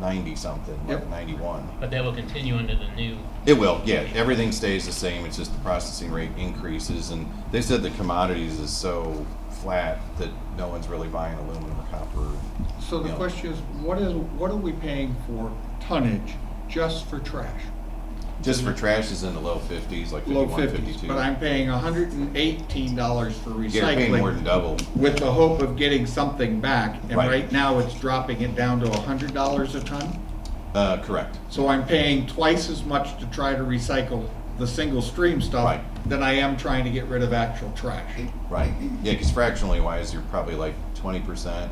90 something, like Yep. 91. But that will continue into the new. It will, yeah. Everything stays the same. It's just the processing rate increases, and they said the commodities is so flat that no one's really buying aluminum or copper. So the Yeah. question is, what are we paying for tonnage just for trash? Just for trash is in the low 50s, like Low 51, 50s, 52. but I'm paying $118 for Yeah, you're paying more than recycling double. with the hope of getting something back, and Right. right now it's dropping it down to $100 a ton. Correct. So I'm paying twice as much to try to recycle the single stream stuff Right. than I am trying to get rid of actual trash. Right. Yeah, because fractionally wise, you're probably like 20%.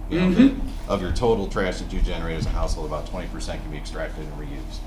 You know, Mhm. of your total trash that you generate as a household, about 20% can be extracted and reused.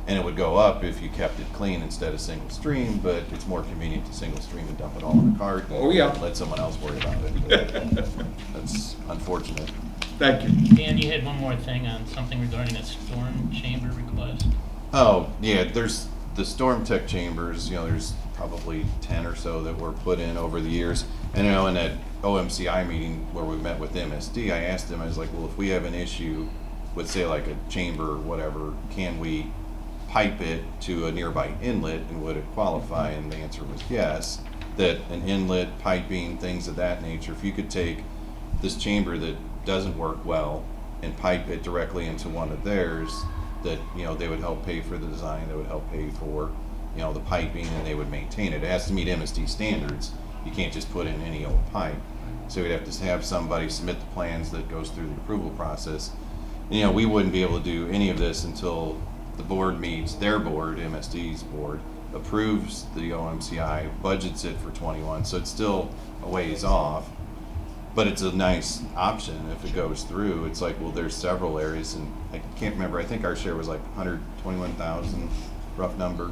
And it would go up if you kept it clean instead of single stream, but it's more convenient to single stream and dump it all in a cart. And Oh, yeah. let someone else worry about it. That's unfortunate. Thank you. Dan, you had one more thing on something regarding a storm chamber request. Oh, yeah, there's the storm tech chambers, you know, there's probably 10 or so that were put in over the years. And, you know, in that OMCI meeting where we met with MSD, I asked them, I was like, well, if we have an issue with, say, like a chamber or whatever, can we pipe it to a nearby inlet and would it qualify? And the answer was yes, that an inlet, piping, things of that nature, if you could take this chamber that doesn't work well and pipe it directly into one of theirs, that, you know, they would help pay for the design, they would help pay for, you know, the piping, and they would maintain it. It has to meet MSD standards. You can't just put in any old pipe. So we'd have to have somebody submit the plans that goes through the approval process. And, you know, we wouldn't be able to do any of this until the board meets, their board, MSD's board, approves the OMCI, budgets it for 21, so it's still a ways off. But it's a nice option if it goes through. It's like, well, there's several areas, and I can't remember, I think our share was like 121,000, rough number.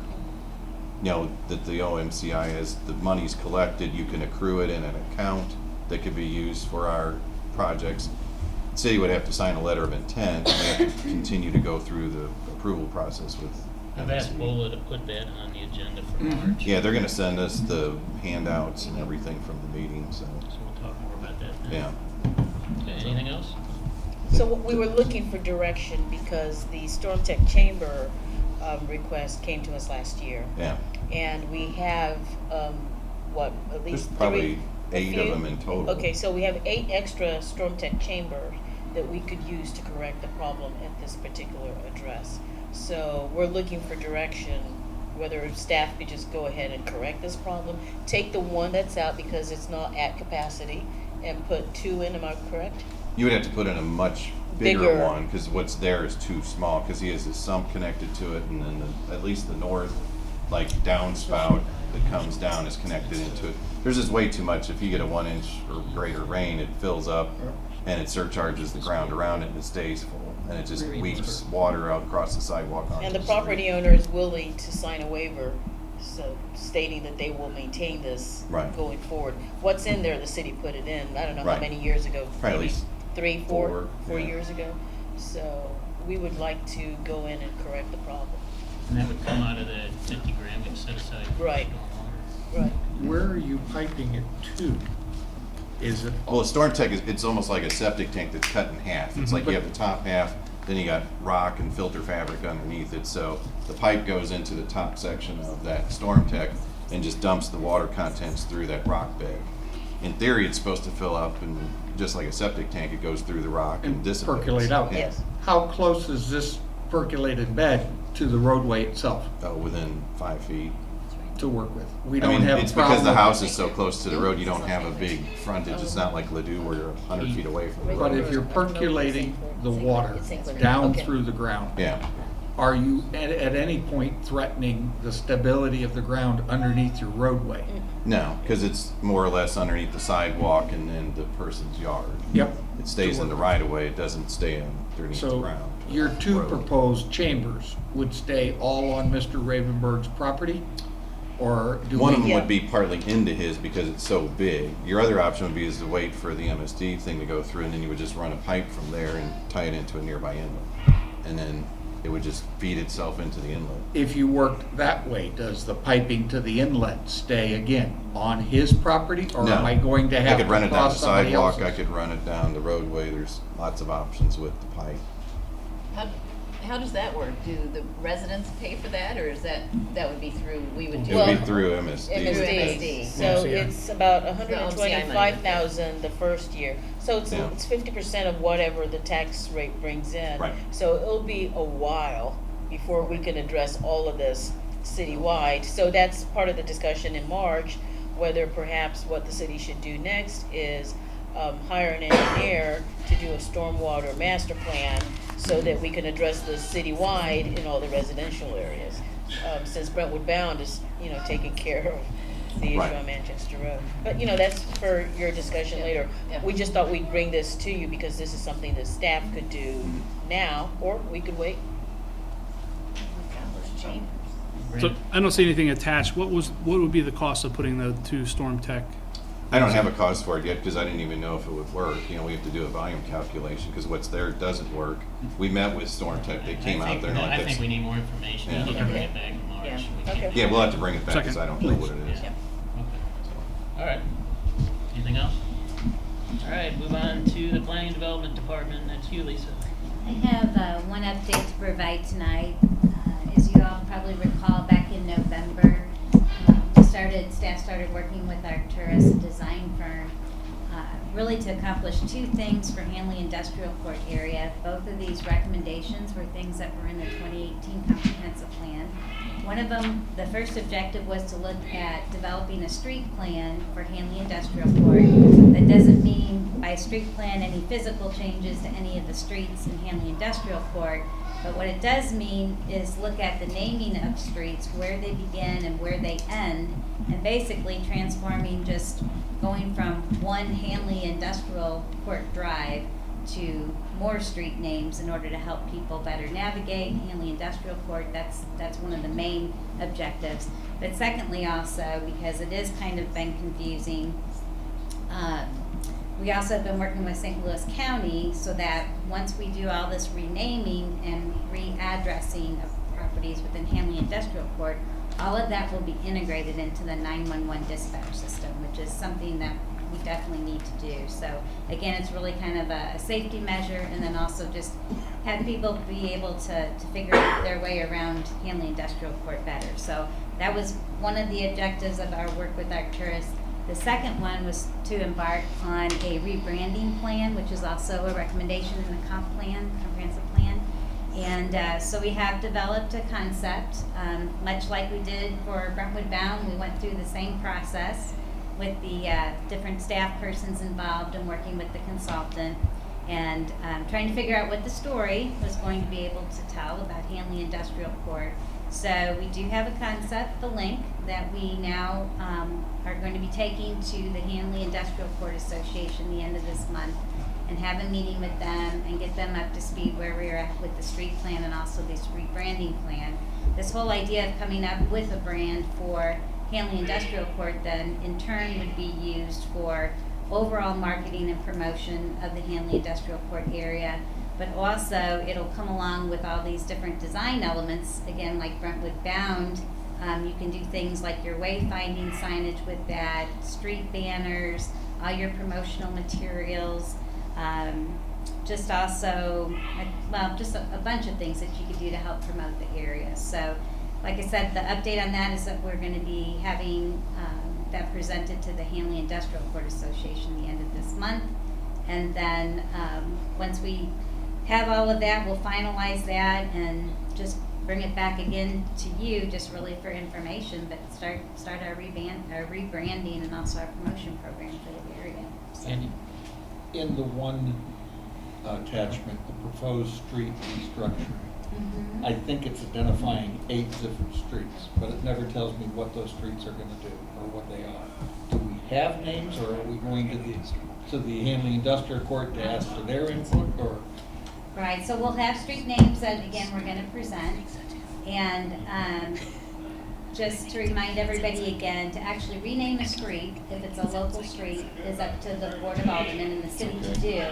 You know, that the OMCI, as the money's collected, you can accrue it in an account that could be used for our projects. The city would have to sign a letter of intent, and we have to continue to go through the approval process with I've asked MSD. Bola to put that on the agenda for March. Yeah, they're gonna send us the handouts and everything from the meeting, so, So we'll talk more about that then. yeah. Okay, anything else? So we were looking for direction because the Storm Tech Chamber request came to us last year. Yeah, And we have, at there's least probably three? 8 of them in total. Okay, so we have 8 extra Storm Tech chambers that we could use to correct the problem at this particular address. So we're looking for direction, whether staff could just go ahead and correct this problem, take the one that's out because it's not at capacity, and put 2 in, am I correct? You would have to put in a much bigger Bigger. one, because what's there is too small, because he has his sump connected to it, and then at least the north, like downspout that comes down is connected into it. There's just way too much. If you get a 1 inch or greater rain, it fills up and it surcharges the ground around it and it stays full. And it just weeps water out across the sidewalk onto And the street. property owner is willing to sign a waiver, so stating that they will maintain this Right. going forward. What's in there, the city put it in, I don't know how Right. many years ago. Probably at maybe least 3, 4 4, yeah. years ago. So we would like to go in and correct the problem. And that would come out of the 50 grand we've set aside. for Right. stormwater. Right. Where are you piping it to? Is it, Well, a storm tech is, it's almost like a septic tank that's cut in half. It's like you have the top half, then you got rock and filter fabric underneath it. So the pipe goes into the top section of that storm tech and just dumps the water contents through that rock bed. In theory, it's supposed to fill up, and just like a septic tank, it goes through the rock and and dissipates. percolate out? Yeah. Yes. How close is this percolated bed to the roadway itself Within 5 feet. to work with? We I don't mean, have a it's because the problem. house is so close to the road, you don't have a big frontage. It's not like Ladue where you're 100 feet away from the But road. if you're percolating the water down Okay. through the ground, Yeah. are you at any point threatening the stability of the ground underneath your roadway? No, because it's more or less underneath the sidewalk and then the person's yard. Yep. It stays in the right of way, it doesn't stay underneath the So ground. your two Road. proposed chambers would stay all on Mr. Ravenberg's property? Or do One of we? them Yeah. would be partly into his because it's so big. Your other option would be is to wait for the MSD thing to go through, and then you would just run a pipe from there and tie it into a nearby inlet. And then it would just feed itself into the inlet. If you worked that way, does the piping to the inlet stay again on his property? Or No. am I going to I have could to run it down the cross somebody sidewalk, else's? I could run it down the roadway, there's lots of options with the pipe. How does that work? Do the residents pay for that, or is that would be through, we would do? It would be Well, through MSD. MSD. So Yeah. it's about The OMCI money. $125,000 the first year. So it's Yeah. it's 50% of whatever the tax rate brings in. Right. So it'll be a while before we can address all of this citywide. So that's part of the discussion in March, whether perhaps what the city should do next is hire an engineer to do a stormwater master plan so that we can address this citywide in all the residential areas. Since Brentwood Bound is, taking care of the issue Right. on Manchester Road. But, that's for your discussion later. Yeah. We just thought we'd bring this to you because this is something that staff could do now, or we could wait. Those chambers. So I don't see anything attached. What would be the cost of putting the two Storm Tech? I don't have a cost for it yet because I didn't even know if it would work. We have to do a volume calculation because what's there doesn't work. We met with Storm Tech, they came out there and I like, think that's, we need more information. You Yeah. need to bring it back in March. Yeah. We can't- Okay. yeah, we'll have to bring it back because I don't know what it is. Yeah. Okay. All right. Anything else? All right, move on to the Planning and Development Department. That's you, Lisa. I have one update to provide tonight. As you all probably recall, back in November, staff started working with Arcturus, a design firm, really to accomplish two things for Hanley Industrial Court area. Both of these recommendations were things that were in the 2018 comprehensive plan. One of them, the first objective was to look at developing a street plan for Hanley Industrial Court. That doesn't mean by street plan any physical changes to any of the streets in Hanley Industrial Court, but what it does mean is look at the naming of streets, where they begin and where they end, and basically transforming, just going from one Hanley Industrial Court Drive to more street names in order to help people better navigate Hanley Industrial Court. That's one of the main objectives. But secondly, also, because it is kind of been confusing, we also have been working with St. Louis County so that once we do all this renaming and readdressing of properties within Hanley Industrial Court, all of that will be integrated into the 911 dispatch system, which is something that we definitely need to do. So again, it's really kind of a safety measure, and then also just have people be able to figure out their way around Hanley Industrial Court better. So that was one of the objectives of our work with Arcturus. The second one was to embark on a rebranding plan, which is also a recommendation in the comprehensive plan. And so we have developed a concept, much like we did for Brentwood Bound. We went through the same process with the different staff persons involved and working with the consultant, and trying to figure out what the story was going to be able to tell about Hanley Industrial Court. So we do have a concept, the link, that we now are going to be taking to the Hanley Industrial Court Association the end of this month, and have a meeting with them and get them up to speed where we're at with the street plan and also this rebranding plan. This whole idea of coming up with a brand for Hanley Industrial Court then in turn would be used for overall marketing and promotion of the Hanley Industrial Court area, but also it'll come along with all these different design elements. Again, like Brentwood Bound, you can do things like your wayfinding signage with that, street banners, all your promotional materials, just also, just a bunch of things that you could do to help promote the area. So, like I said, the update on that is that we're going to be having that presented to the Hanley Industrial Court Association the end of this month. And then once we have all of that, we'll finalize that and just bring it back again to you, just really for information, but start our rebranding and also our promotion program for the area. So. Andy? In the one attachment, the proposed street restructure, Mhm. I think it's identifying 8 different streets, but it never tells me what those streets are gonna do or what they are. Do we have names, or are we going to the Hanley Industrial Court to ask for their input, or? Right, so we'll have street names that, again, we're gonna present. And, just to remind everybody again, to actually rename a street, if it's a local street, is up to the Board of Aldermen in the city to do.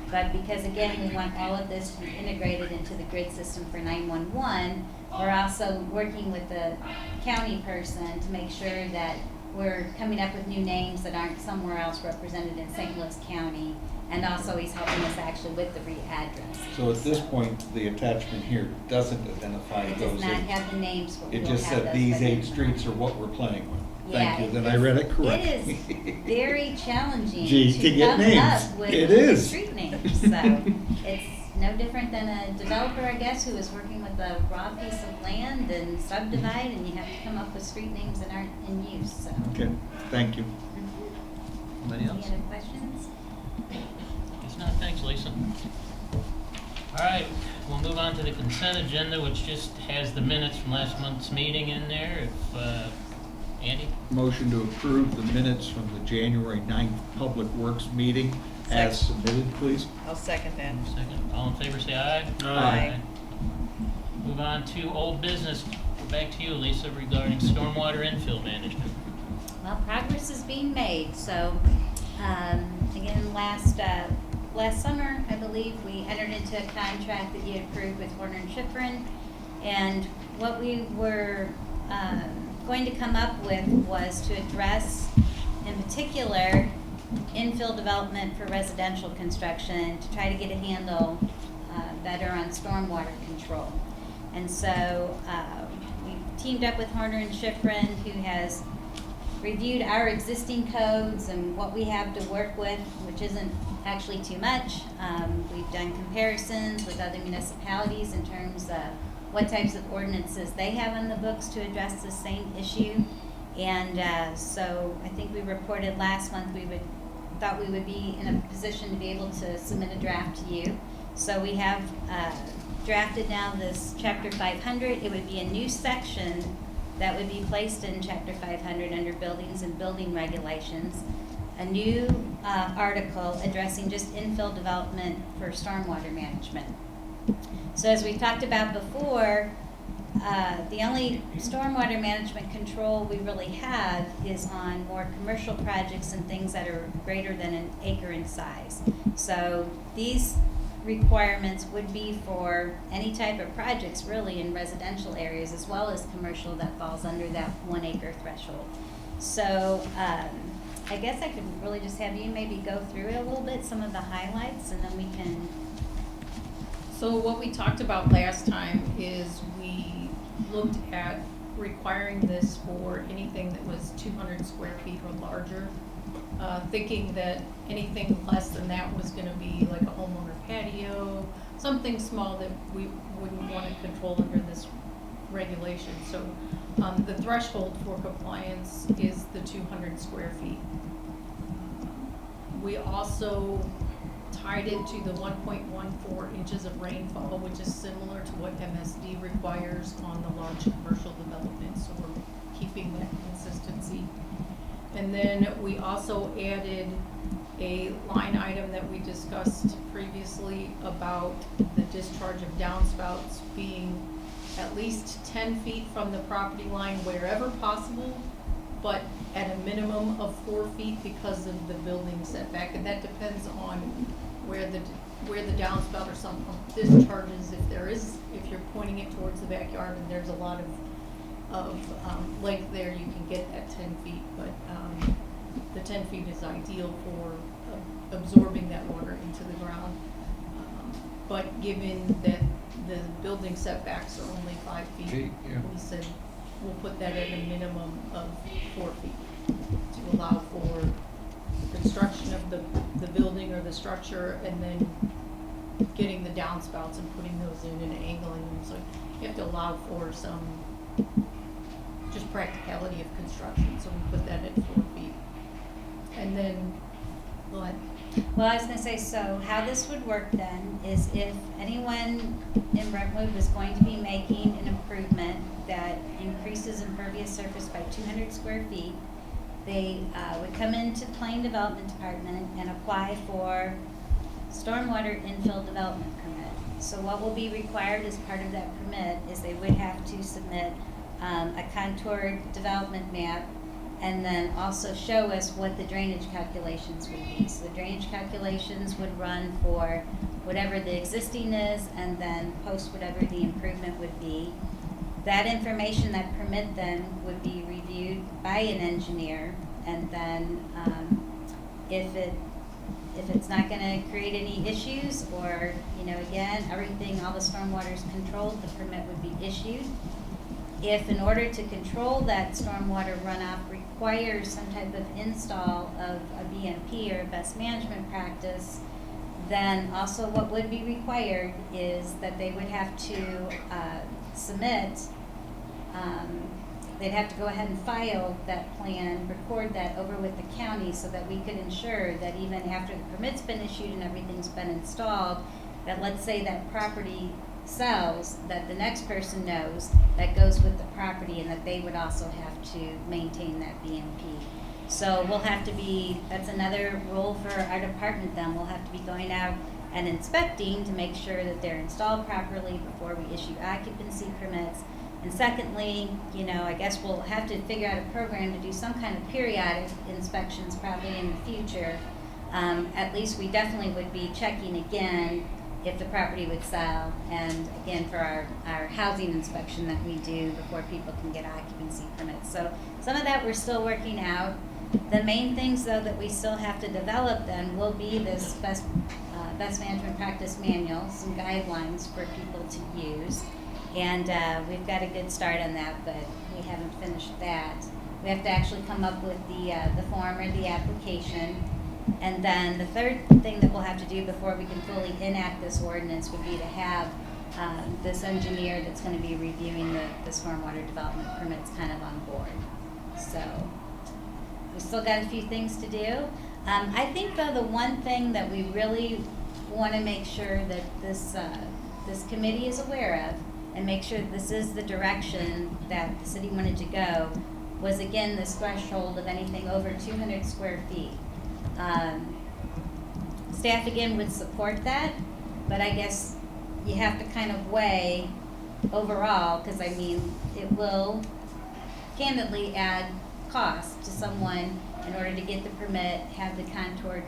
But because, again, we want all of this to be integrated into the grid system for 911, we're also working with the county person to make sure that we're coming up with new names that aren't somewhere else represented in St. Louis County. And also, he's helping us actually with the re-address. So at this point, the attachment here doesn't identify It those does not 8. have the names, but It we'll just have said those these put 8 in. streets are what we're playing with. Yeah, Thank you, then I read it correctly. It is very challenging Gee, to to get come names. up with It the is. street names. So it's no different than a developer, I guess, who is working with a raw piece of land and subdivide, and you have to come up with street names that aren't in use. So. Okay, thank you. Anybody Any else? other questions? If not, thanks, Lisa. All right, we'll move on to the consent agenda, which just has the minutes from last month's meeting in there. If, Andy? Motion to approve the minutes from the January 9th Public Works meeting as submitted, please. I'll second that. Second. All in favor, say aye. Aye. Move on to old business. Back to you, Lisa, regarding stormwater infill management. Well, progress is being made. So, again, last summer, I believe, we entered into a contract that you had approved with Horner and Schifrin, and what we were going to come up with was to address, in particular, infill development for residential construction to try to get a handle better on stormwater control. And so we teamed up with Horner and Schifrin, who has reviewed our existing codes and what we have to work with, which isn't actually too much. We've done comparisons with other municipalities in terms of what types of ordinances they have on the books to address the same issue. And so I think we reported last month thought we would be in a position to be able to submit a draft to you. So we have drafted now this Chapter 500. It would be a new section that would be placed in Chapter 500 under Buildings and Building Regulations. A new article addressing just infill development for stormwater management. So as we talked about before, the only stormwater management control we really have is on more commercial projects and things that are greater than an acre in size. So these requirements would be for any type of projects really in residential areas as well as commercial that falls under that 1 acre threshold. So I guess I could really just have you maybe go through it a little bit, some of the highlights, and then we can. So what we talked about last time is we looked at requiring this for anything that was 200 square feet or larger, thinking that anything less than that was going to be like a homeowner patio, something small that we wouldn't want to control under this regulation. So the threshold for compliance is the 200 square feet. We also tied it to the 1.14 inches of rainfall, which is similar to what MSD requires on the large commercial development, so we're keeping that consistency. And then we also added a line item that we discussed previously about the discharge of downspouts being at least 10 feet from the property line wherever possible, but at a minimum of 4 feet because of the building setback, and that depends on where the downspout or sump pump discharges. If you're pointing it towards the backyard and there's a lot of length there, you can get that 10 feet, but the 10 feet is ideal for absorbing that water into the ground. But given that the building setbacks are only 5 feet, we said we'll put that at a minimum of 4 feet to allow for the construction of the building or the structure, and then getting the downspouts and putting those in and angling them. So you have to allow for some just practicality of construction. So we put that at 4 feet. And then, go ahead. Well, I was gonna say, so how this would work then is if anyone in Brentwood was going to be making an improvement that increases impervious surface by 200 square feet, they would come into the Planning Development Department and apply for stormwater infill development permit. So what will be required as part of that permit is they would have to submit a contoured development map and then also show us what the drainage calculations would be. So the drainage calculations would run for whatever the existing is and then post whatever the improvement would be. That information, that permit then would be reviewed by an engineer, and then if it's not gonna create any issues, or, you know, again, everything, all the stormwater is controlled, the permit would be issued. If in order to control that stormwater runoff requires some type of install of a BMP or a best management practice, then also what would be required is that they would have to submit, they'd have to go ahead and file that plan, record that over with the county so that we could ensure that even after the permit's been issued and everything's been installed, that let's say that property sells, that the next person knows that goes with the property and that they would also have to maintain that BMP. So we'll have to be, that's another role for our department then, we'll have to be going out and inspecting to make sure that they're installed properly before we issue occupancy permits. And secondly, you know, I guess we'll have to figure out a program to do some kind of periodic inspections probably in the future. At least we definitely would be checking again if the property would sell, and again for our housing inspection that we do before people can get occupancy permits. So some of that we're still working out. The main things though that we still have to develop then will be this best management practice manual, some guidelines for people to use. And we've got a good start on that, but we haven't finished that. We have to actually come up with the form or the application. And then the third thing that we'll have to do before we can fully enact this ordinance would be to have this engineer that's going to be reviewing the stormwater development permits kind of on board. So we still got a few things to do. I think though the one thing that we really want to make sure that this committee is aware of and make sure that this is the direction that the city wanted to go was again this threshold of anything over 200 square feet. Staff again would support that, but I guess you have to kind of weigh overall, because I mean it will candidly add cost to someone in order to get the permit, have the contoured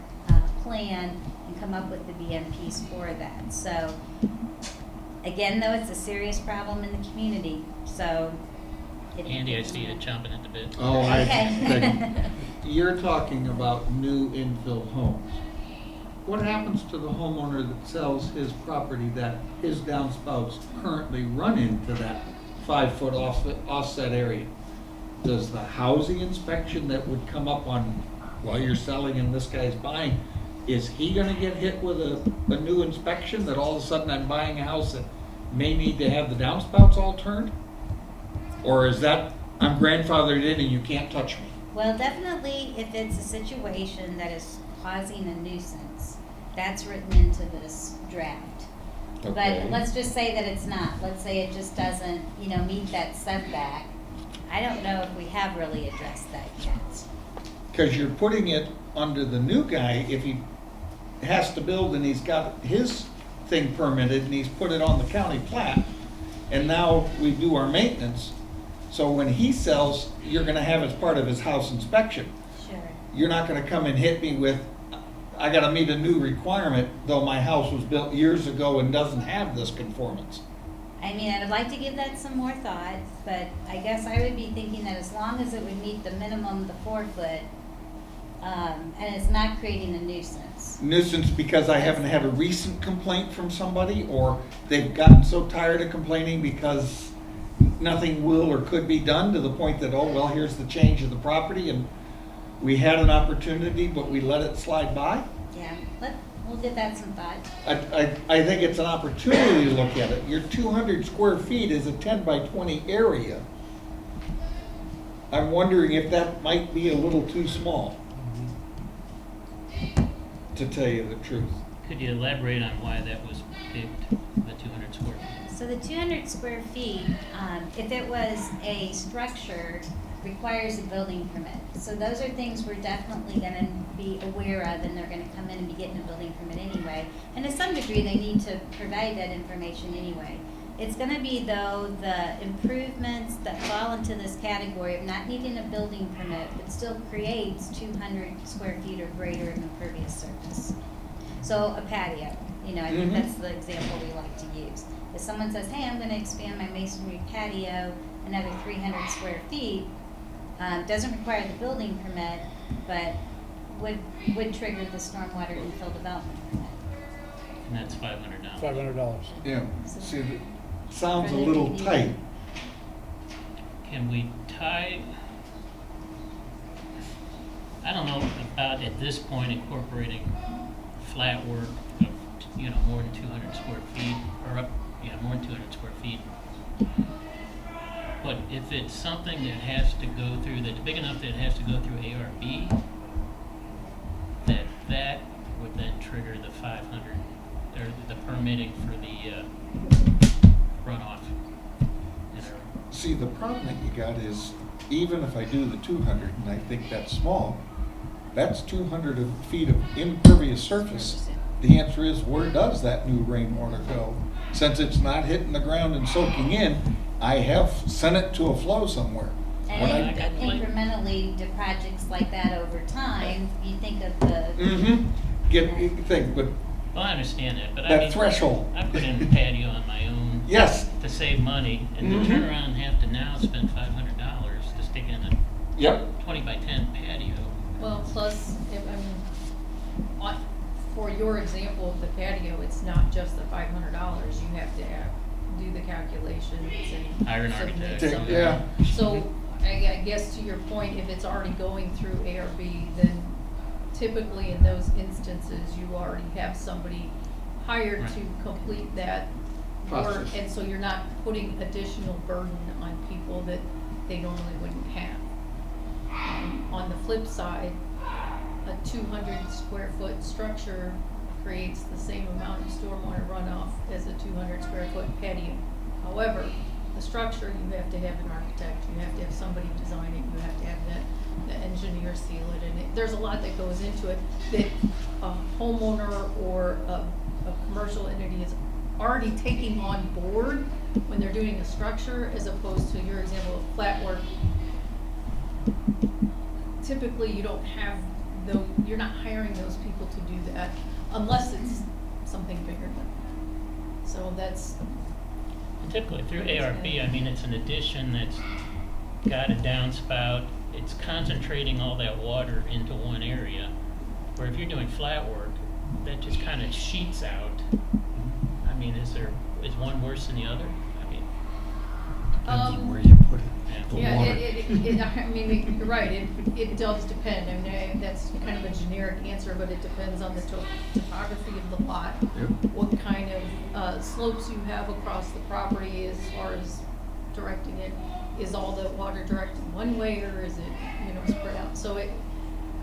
plan, and come up with the BMPs for that. So again, though, it's a serious problem in the community. So Andy, I see you chomping at the bit. Oh, Okay. You're talking about new infill homes. What happens to the homeowner that sells his property that his downspouts currently run into that 5-foot offset area? Does the housing inspection that would come up on while you're selling and this guy's buying, is he gonna get hit with a new inspection that all of a sudden I'm buying a house that may need to have the downspouts all turned? Or is that I'm grandfathered in and you can't touch me? Well, definitely if it's a situation that is causing a nuisance, that's written into this draft. Okay. But let's just say that it's not. Let's say it just doesn't, you know, meet that setback. I don't know if we have really addressed that yet. Because you're putting it under the new guy if he has to build and he's got his thing permitted and he's put it on the county plat, and now we do our maintenance. So when he sells, you're gonna have as part of his house inspection. Sure. You're not gonna come and hit me with, I gotta meet a new requirement, though my house was built years ago and doesn't have this conformance. I mean, I would like to give that some more thought, but I guess I would be thinking that as long as it would meet the minimum, the 4-foot, and it's not creating a nuisance. Nuisance because I haven't had a recent complaint from somebody, or they've gotten so tired of complaining because nothing will or could be done to the point that, oh, well, here's the change of the property and we had an opportunity, but we let it slide by. Yeah, we'll give that some thought. I think it's an opportunity to look at it. Your 200 square feet is a 10 by 20 area. I'm wondering if that might be a little too small to tell you the truth. Could you elaborate on why that was picked, the 200 square feet? So the 200 square feet, if it was a structure, requires a building permit. So those are things we're definitely going to be aware of, and they're going to come in and be getting a building permit anyway. And to some degree, they need to provide that information anyway. It's going to be, though, the improvements that fall into this category of not needing a building permit, but still creates 200 square feet or greater of impervious surface. So a patio, you know, I think that's the example we like to use. If someone says, hey, I'm going to expand my masonry patio another 300 square feet, doesn't require the building permit, but would trigger the stormwater infill development permit. And that's $500. $500. Yeah, see, that sounds a little tight. Can we tie, I don't know about at this point incorporating flat work of, you know, more than 200 square feet, or up, yeah, more than 200 square feet. But if it's something that has to go through, that's big enough that it has to go through ARB, that would then trigger the 500, or the permitting for the runoff. See, the problem that you got is, even if I do the 200, and I think that's small, that's 200 feet of impervious surface. The answer is, where does that new rainwater go? Since it's not hitting the ground and soaking in, I have sent it to a flow somewhere. And incrementally to projects like that over time, you think of the... But Well, I understand that, but that I mean, threshold. I put in a patio on my own. Yes. To save money, and to turn around and have to now spend $500 to stick in a 20 by 10 patio. Well, plus, for your example of the patio, it's not just the $500. You have to do the calculations and hire an submit architect. something. Yeah. So I guess to your point, if it's already going through ARB, then typically in those instances, you already have somebody hired to complete that work, Process. and so you're not putting additional burden on people that they normally wouldn't have. On the flip side, a 200 square foot structure creates the same amount of stormwater runoff as a 200 square foot patio. However, the structure, you have to have an architect, you have to have somebody design it, you have to have the engineer seal it, and there's a lot that goes into it that a homeowner or a commercial entity is already taking on board when they're doing a structure, as opposed to your example of flat work. Typically, you don't have you're not hiring those people to do that unless it's something bigger than that. So that's Typically through ARB, I mean, it's an addition that's got a downspout. It's concentrating all that water into one area. Where if you're doing flat work, that just kind of sheets out. I mean, is one worse than the other? I mean, Depends where you put it. I mean, you're right. It does depend. I mean, that's kind of a generic answer, but it depends on the topography of the lot, what kind of slopes you have across the property as far as directing it. Is all the water directed one way, or is it spread out? So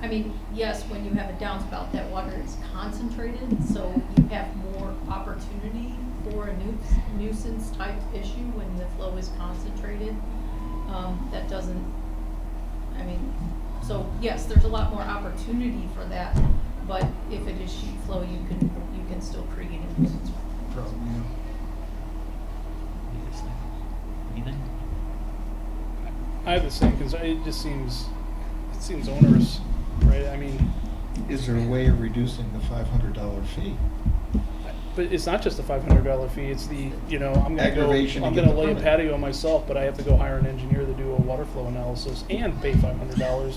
I mean, yes, when you have a downspout, that water is concentrated, so you have more opportunity for a nuisance type issue when the flow is concentrated. That doesn't, I mean, so yes, there's a lot more opportunity for that, but if it is sheet flow, you can still create a nuisance problem. Anything? I have the same concern. It seems onerous, right? I mean, Is there a way of reducing the $500 fee? but it's not just the $500 fee. It's the I'm Aggravation to going get to the lay a permit. patio myself, but I have to go hire an engineer to do a water flow analysis and pay $500.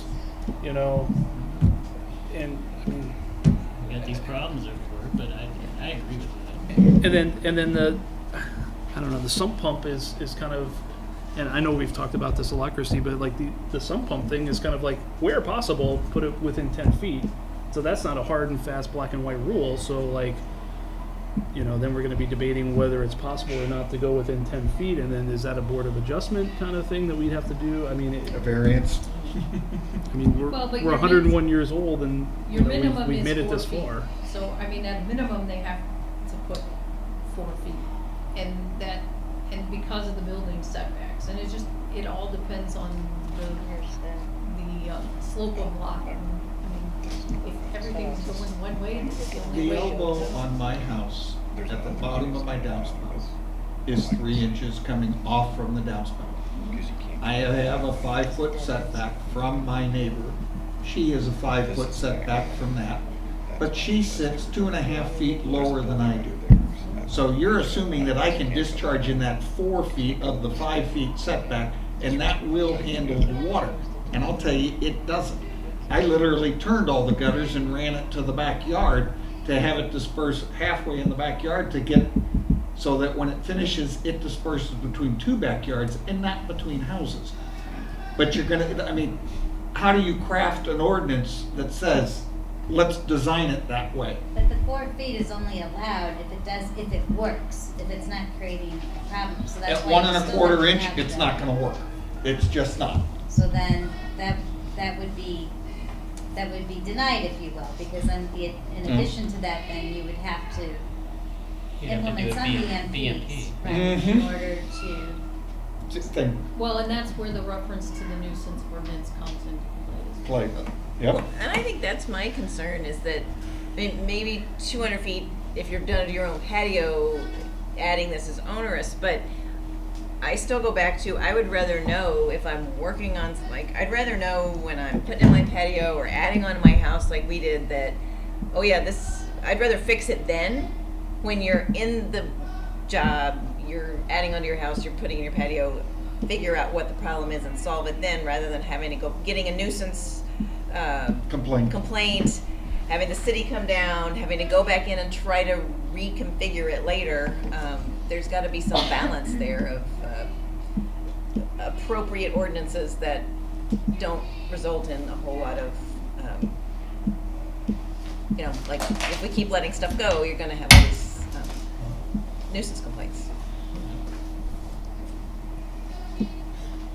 And I mean, We got these problems over it, but I agree with that. and then the sump pump is kind of, and I know we've talked about this a lot, Christy, but like the sump pump thing is kind of like, where possible, put it within 10 feet. So that's not a hard and fast black and white rule. So like, then we're going to be debating whether it's possible or not to go within 10 feet. And then is that a board of adjustment kind of thing that we'd have to do? I mean, A variance? I mean, we're, Well, but we're your 101 years old and Your we've minimum made is it 4 this feet. far. So, I mean, at a minimum, they have to put 4 feet. And that, and because of the building setbacks, and it all depends on the slope of lot. I mean, if everything's going one way, it's the only The way. elbow on my house, at the bottom of my downspout, is 3 inches coming off from the downspout. I have a 5-foot setback from my neighbor. She is a 5-foot setback from that, but she sits 2.5 feet lower than I do. So you're assuming that I can discharge in that 4 feet of the 5 feet setback, and that will handle the water. And I'll tell you, it doesn't. I literally turned all the gutters and ran it to the backyard to have it disperse halfway in the backyard to get, so that when it finishes, it disperses between 2 backyards and not between houses. But you're gonna, I mean, how do you craft an ordinance that says, let's design it that way? But the 4 feet is only allowed if it works, if it's not creating a problem, so that's At why 1 you still 1/4 have to inch, have it's the- not gonna work. It's just not. So then, that would be denied, if you will, because then in addition to that, then you would have to You have to do implement a some BMP. BMPs, right, in Mhm. order to, Just think, Well, and that's where the reference to the nuisance ordinance comes into play. play, yep. And I think that's my concern is that maybe 200 feet, if you're done to your own patio, adding this is onerous, but I still go back to, I would rather know if I'm working on, like, I'd rather know when I'm putting in my patio or adding onto my house like we did that, oh yeah, I'd rather fix it then. When you're in the job, you're adding onto your house, you're putting in your patio, figure out what the problem is and solve it then, rather than having to go, getting a nuisance complaint, having the city come down, having to go back in and try to reconfigure it later. There's got to be some balance there of appropriate ordinances that don't result in a whole lot of, like if we keep letting stuff go, you're going to have all these nuisance complaints.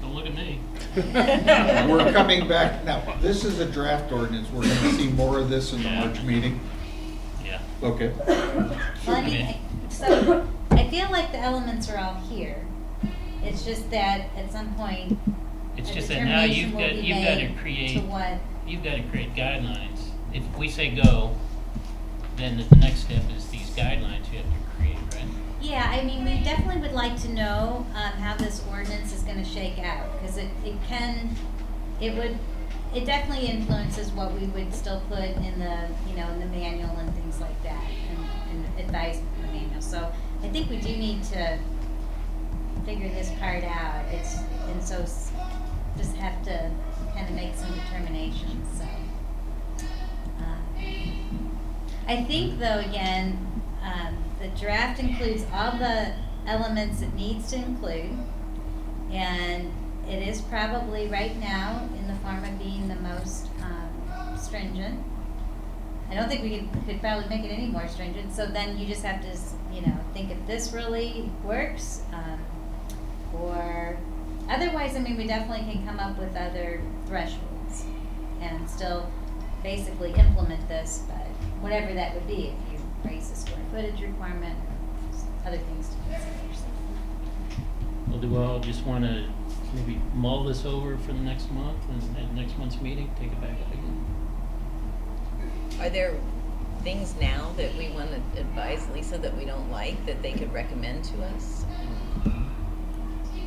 Don't look at me. We're coming back, now, this is a draft ordinance, we're gonna see more of this in the Yeah. March meeting. Yeah. Okay. well, I mean, so I feel like the elements are all here. It's just that at some point, It's a just that now determination will be you've got to made create, to what, you've got to create guidelines. If we say go, then the next step is these guidelines you have to create, right? yeah, I mean, we definitely would like to know, how this ordinance is gonna shake out, cause it definitely influences what we would still put in the, in the manual and things like that, and advisement in the manual, so I think we do need to figure this part out, just have to kind of make some determinations, so. I think though, again, the draft includes all the elements it needs to include, and it is probably right now in the form of being the most stringent. I don't think we could probably make it any more stringent, so then you just have to, think if this really works, or otherwise, I mean, we definitely can come up with other thresholds and still basically implement this, but whatever that would be, if you raise the square footage requirement, or other things to consider. So. Well, do we all just want to maybe mull this over for the next month and at next month's meeting, take it back up again? Are there things now that we want to advise Lisa that we don't like that they could recommend to us?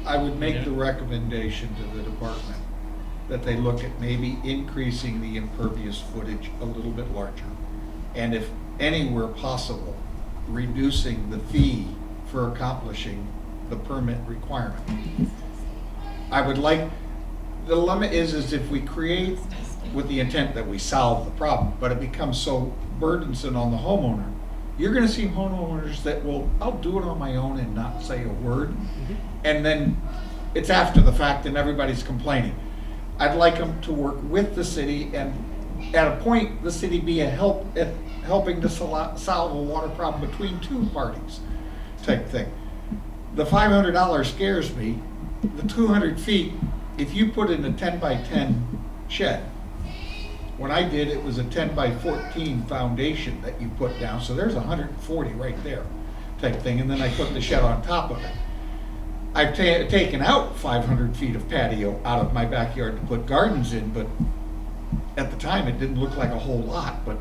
I would make the recommendation to the department that they look at maybe increasing the impervious footage a little bit larger. And if anywhere possible, reducing the fee for accomplishing the permit requirement. I would like, the limit is if we create with the intent that we solve the problem, but it becomes so burdensome on the homeowner, you're gonna see homeowners that will, I'll do it on my own and not say a word. And then it's after the fact and everybody's complaining. I'd like them to work with the city and at a point, the city be a helping to solve a water problem between 2 parties type thing. The $500 scares me. The 200 feet, if you put in a 10 by 10 shed. When I did, it was a 10 by 14 foundation that you put down, so there's 140 right there type thing, and then I put the shed on top of it. I've taken out 500 feet of patio out of my backyard to put gardens in, but at the time it didn't look like a whole lot, but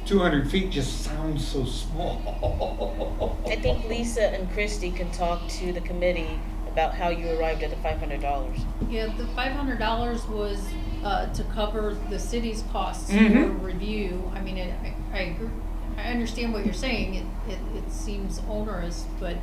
200 feet just sounds so small. I think Lisa and Christy can talk to the committee about how you arrived at the $500. Yeah, the $500 was to cover the city's costs for Mhm. review. I mean, I agree. I understand what you're saying. It seems onerous, but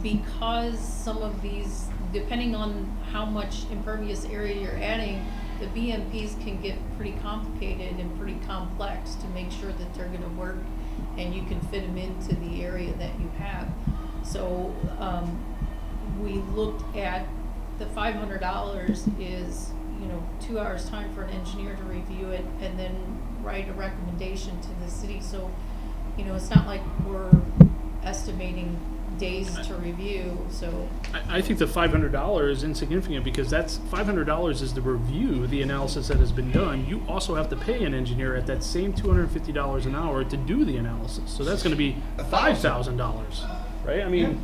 because some of these, depending on how much impervious area you're adding, the BMPs can get pretty complicated and pretty complex to make sure that they're going to work and you can fit them into the area that you have. So we looked at the $500 is, 2 hours time for an engineer to review it and then write a recommendation to the city. So, it's not like we're estimating days to review, so. I think the $500 is insignificant because that's $500 is to review the analysis that has been done. You also have to pay an engineer at that same $250 an hour to do the analysis. So that's going to be $5,000, right? I mean,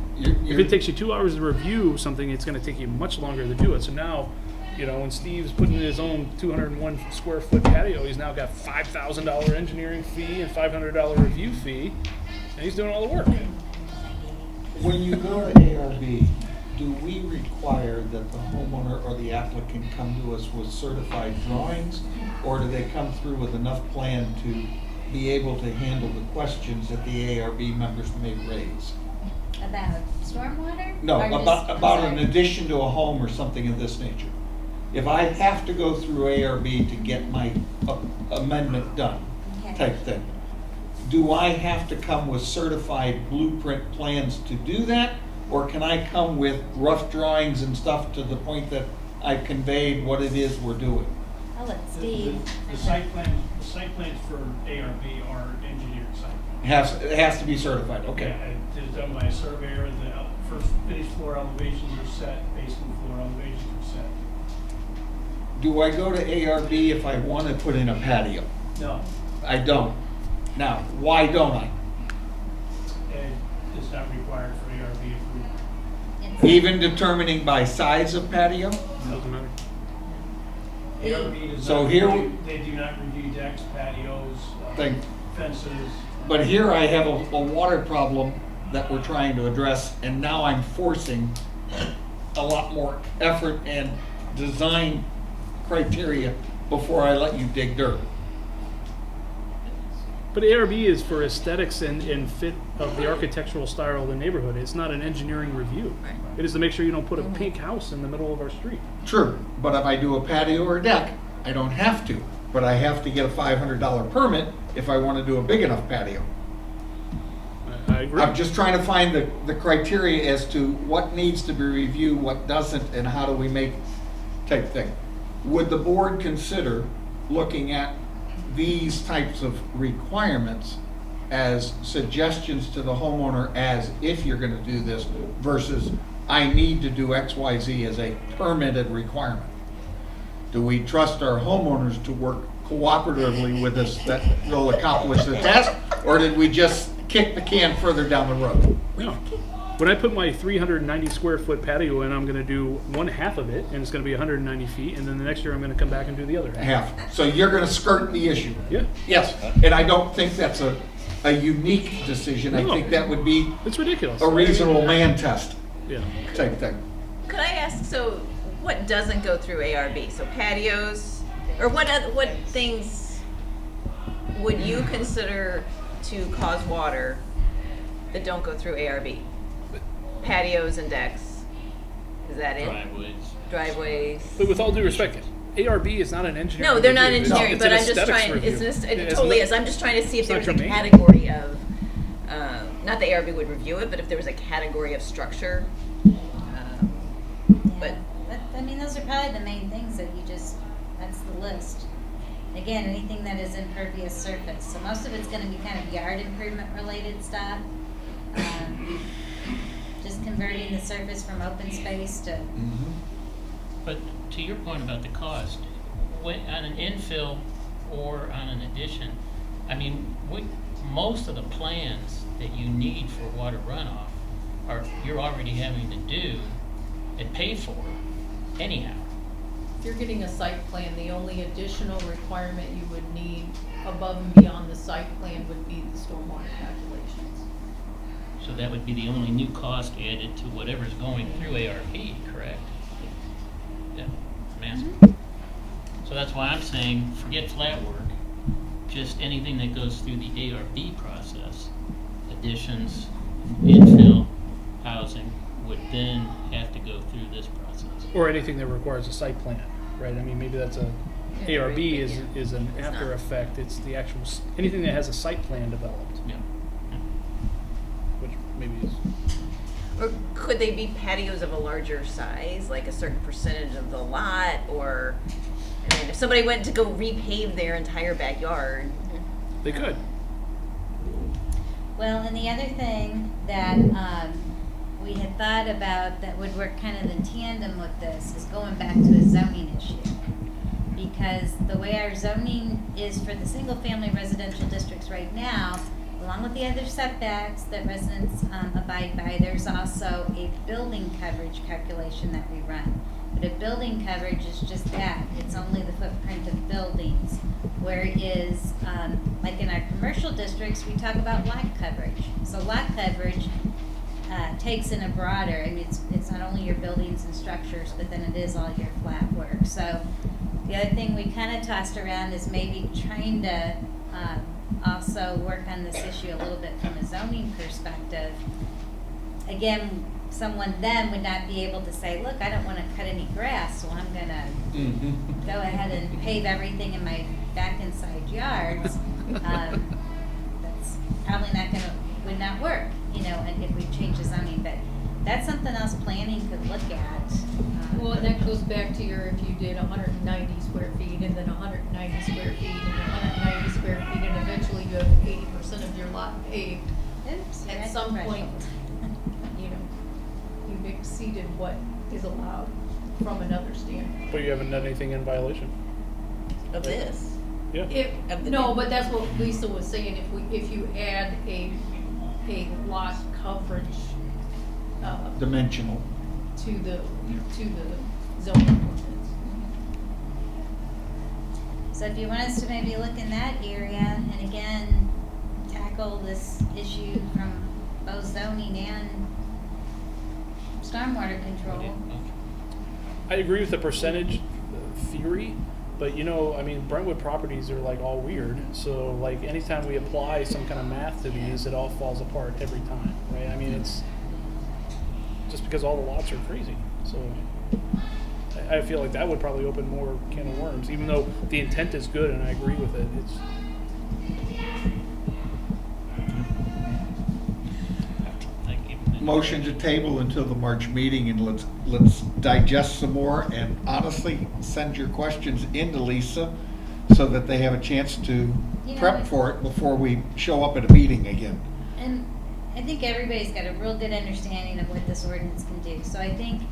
if it takes you 2 hours to review something, it's going to take you much longer to do it. So now, when Steve's putting in his own 201 square foot patio, he's now got $5,000 engineering fee and $500 review fee, and he's doing all the work. When you go to ARB, do we require that the homeowner or the applicant come to us with certified drawings, or do they come through with enough plan to be able to handle the questions that the ARB members may raise? About stormwater? No, Or just- about I'm an sorry. addition to a home or something of this nature. If I have to go through ARB to get my amendment done, Okay. type thing, do I have to come with certified blueprint plans to do that? Or can I come with rough drawings and stuff to the point that I've conveyed what it is we're doing? I'll let Steve. The site plans for ARB are engineered site plans. It has to be certified, okay. Yeah, it is done by a surveyor. The first finished floor elevations are set, basement floor elevations are set. Do I go to ARB if I want to put in a patio? No, I don't. Now, why don't I? it's not required for ARB approval. It's- Even determining by size of patio? Doesn't matter. ARB does So not here review, they do not review decks, patios, Thank- fences. But here I have a water problem that we're trying to address, and now I'm forcing a lot more effort and design criteria before I let you dig dirt. But ARB is for aesthetics and fit of the architectural style of the neighborhood. It's not an engineering review. It is to make sure you don't put a pink house in the middle of our street. True, but if I do a patio or a deck, I don't have to. But I have to get a $500 permit if I want to do a big enough patio. I agree. I'm just trying to find the criteria as to what needs to be reviewed, what doesn't, and how do we make type thing. Would the board consider looking at these types of requirements as suggestions to the homeowner as if you're going to do this versus I need to do X, Y, Z as a permitted requirement? Do we trust our homeowners to work cooperatively with us that will accomplish the task, or did we just kick the can further down the road? No. When I put my 390 square foot patio in, I'm going to do one half of it, and it's going to be 190 feet, and then the next year I'm going to come back and do the other half. Half. So you're going to skirt the issue? Yeah. Yes, and I don't think that's a unique decision. I No. think that would be It's ridiculous. a reasonable man test Yeah. type thing. Could I ask, so what doesn't go through ARB? So patios, or what things would you consider to cause water that don't go through ARB? Patios and decks. Is that it? Driveways. Driveways. But with all due respect, ARB is not an engineering No, they're not review. engineering, It's but an I'm just aesthetics trying, review. it totally is. I'm just trying to see if it's not there's a germane. category of, not that ARB would review it, but if there was a category of structure. But I mean, those are probably the main things that that's the list. Again, anything that is impervious surface. So most of it's gonna be kind of yard improvement related stuff. Just converting the surface from open space to But to your point about the cost, when, on an infill or on an addition, I mean, most of the plans that you need for water runoff you're already having to do and pay for anyhow. If you're getting a site plan, the only additional requirement you would need above and beyond the site plan would be the stormwater calculations. So that would be the only new cost added to whatever's going through ARP, correct? Yeah, I'm asking. So that's why I'm saying forget flat work, just anything that goes through the ARB process, additions, infill, housing, would then have to go through this process. Or anything that requires a site plan, right? I mean, maybe that's ARB is an after effect. It's the actual, anything that has a site plan developed. Yeah. Which maybe is. Or could they be patios of a larger size, like a certain percentage of the lot? Or, I mean, if somebody went to go repave their entire backyard. They could. Well, and the other thing that we had thought about that would work kind of in tandem with this is going back to a zoning issue. Because the way our zoning is for the single-family residential districts right now, along with the other setbacks that residents abide by, there's also a building coverage calculation that we run. But a building coverage is just that. It's only the footprint of buildings. Whereas, like in our commercial districts, we talk about lot coverage. So lot coverage takes in a broader, I mean, it's not only your buildings and structures, but then it is all your flat work. So the other thing we kind of tossed around is maybe trying to also work on this issue a little bit from a zoning perspective. Again, someone then would not be able to say, look, I don't want to cut any grass, so I'm going to go ahead and pave everything in my back and side yards. That's probably not going to, would not work, you know, and if we change the zoning, but that's something else planning could look at. Well, and that goes back to your, if you did 190 square feet and then 190 square feet and 190 square feet and eventually you have 80% of your lot paved. Oops, At some point, you know, you've exceeded what is allowed from another standpoint. But you haven't done anything in violation. Of this. Yeah. No, but that's what Lisa was saying, if you add a lot coverage Dimensional. to the zoning ordinance. So if you want us to maybe look in that area and again tackle this issue from both zoning and stormwater control. I agree with the percentage theory, but you know, I mean, Brentwood properties are like all weird. So like anytime we apply some kind of math to these, it all falls apart every time, right? I mean, it's just because all the lots are crazy. So I feel like that would probably open more can of worms, even though the intent is good and I agree with it. It's Motion to table until the March meeting, and let's digest some more, and honestly, send your questions into Lisa so that they have a chance to prep for it before we show up at a meeting again. And I think everybody's got a real good understanding of what this ordinance can do. So I think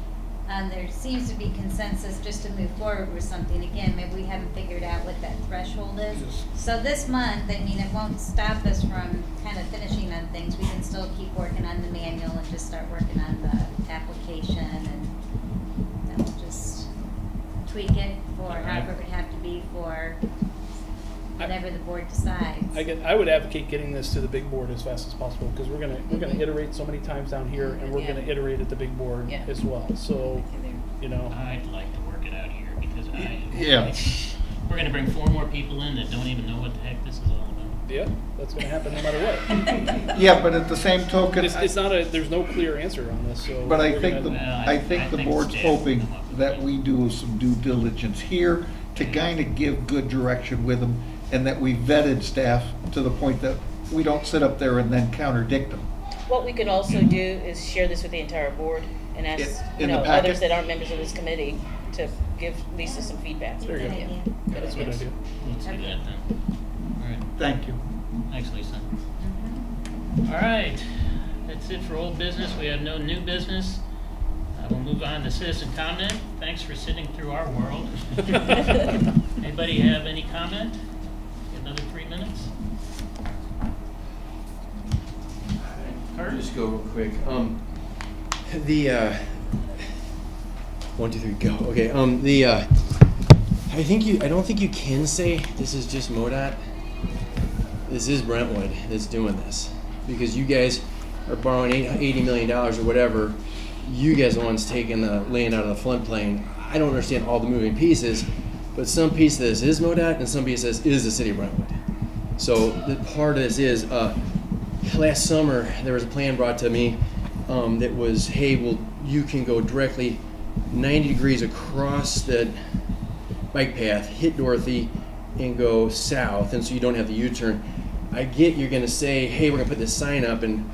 there seems to be consensus just to move forward with something. Again, maybe we haven't figured out what that threshold is. Yes. So this month, I mean, it won't stop us from kind of finishing on things. We can still keep working on the manual and just start working on the application, and then we'll just tweak it for however it would have to be for whatever the board decides. I would advocate getting this to the big board as fast as possible, because we're gonna iterate so many times down here, and we're gonna iterate at the big board as well. So, you know, I'd like to work it out here because Yeah. we're going to bring 4 more people in that don't even know what the heck this is all about. yeah, that's gonna happen no matter what. Yeah, but at the same token, It's not there's no clear answer on this. So, but I we're think gonna- I think the board's staff hoping will come up with that we do some due diligence here to kind of give good direction with them, and that we vetted staff to the point that we don't sit up there and then contradict them. What we could also do is share this with the entire board and ask, In the packet? others that aren't members of this committee to give Lisa some feedback. There you go. Yeah. That's a good idea. Let's do that then. All right. Thank you. Thanks, Lisa. Mm-hmm. All right. That's it for old business. We have no new business. we'll move on to citizen comment. Thanks for sitting through our world. Anybody have any comment? Another 3 minutes? I'll just go real quick. One, two, three, go. Okay. I don't think you can say this is just MoDOT. This is Brentwood that's doing this, because you guys are borrowing $80 million or whatever. You guys are the ones taking the land out of the floodplain. I don't understand all the moving pieces, but some piece of this is MoDOT and some piece of this is the city of Brentwood. So the part of this is, last summer there was a plan brought to me that was, hey, well, you can go directly 90 degrees across the bike path, hit Dorothy, and go south, and so you don't have the U-turn. I get you're going to say, hey, we're going to put this sign up, and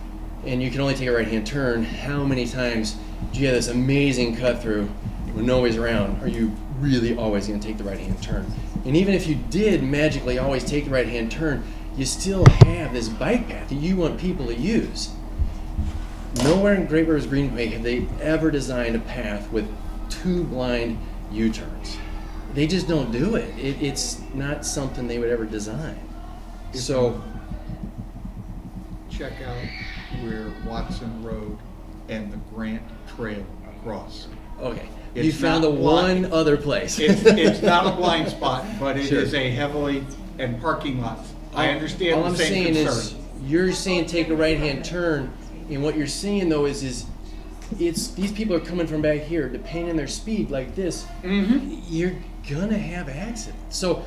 you can only take a right-hand turn. How many times do you have this amazing cut-through when nobody's around? Are you really always going to take the right-hand turn? And even if you did magically always take the right-hand turn, you still have this bike path that you want people to use. Nowhere in Great Rivers Greenway have they ever designed a path with 2 blind U-turns. They just don't do it. It's not something they would ever design. So check out where Watson Road and the Grant Trail cross. Okay. It's You found the not blind. one other place. It's not a blind spot, but it Sure. is a heavily, and parking lots. I understand All the I'm same saying concern. is, you're saying take a right-hand turn, and what you're seeing though is it's these people are coming from back here, depending on their speed like this, you're gonna have accidents. So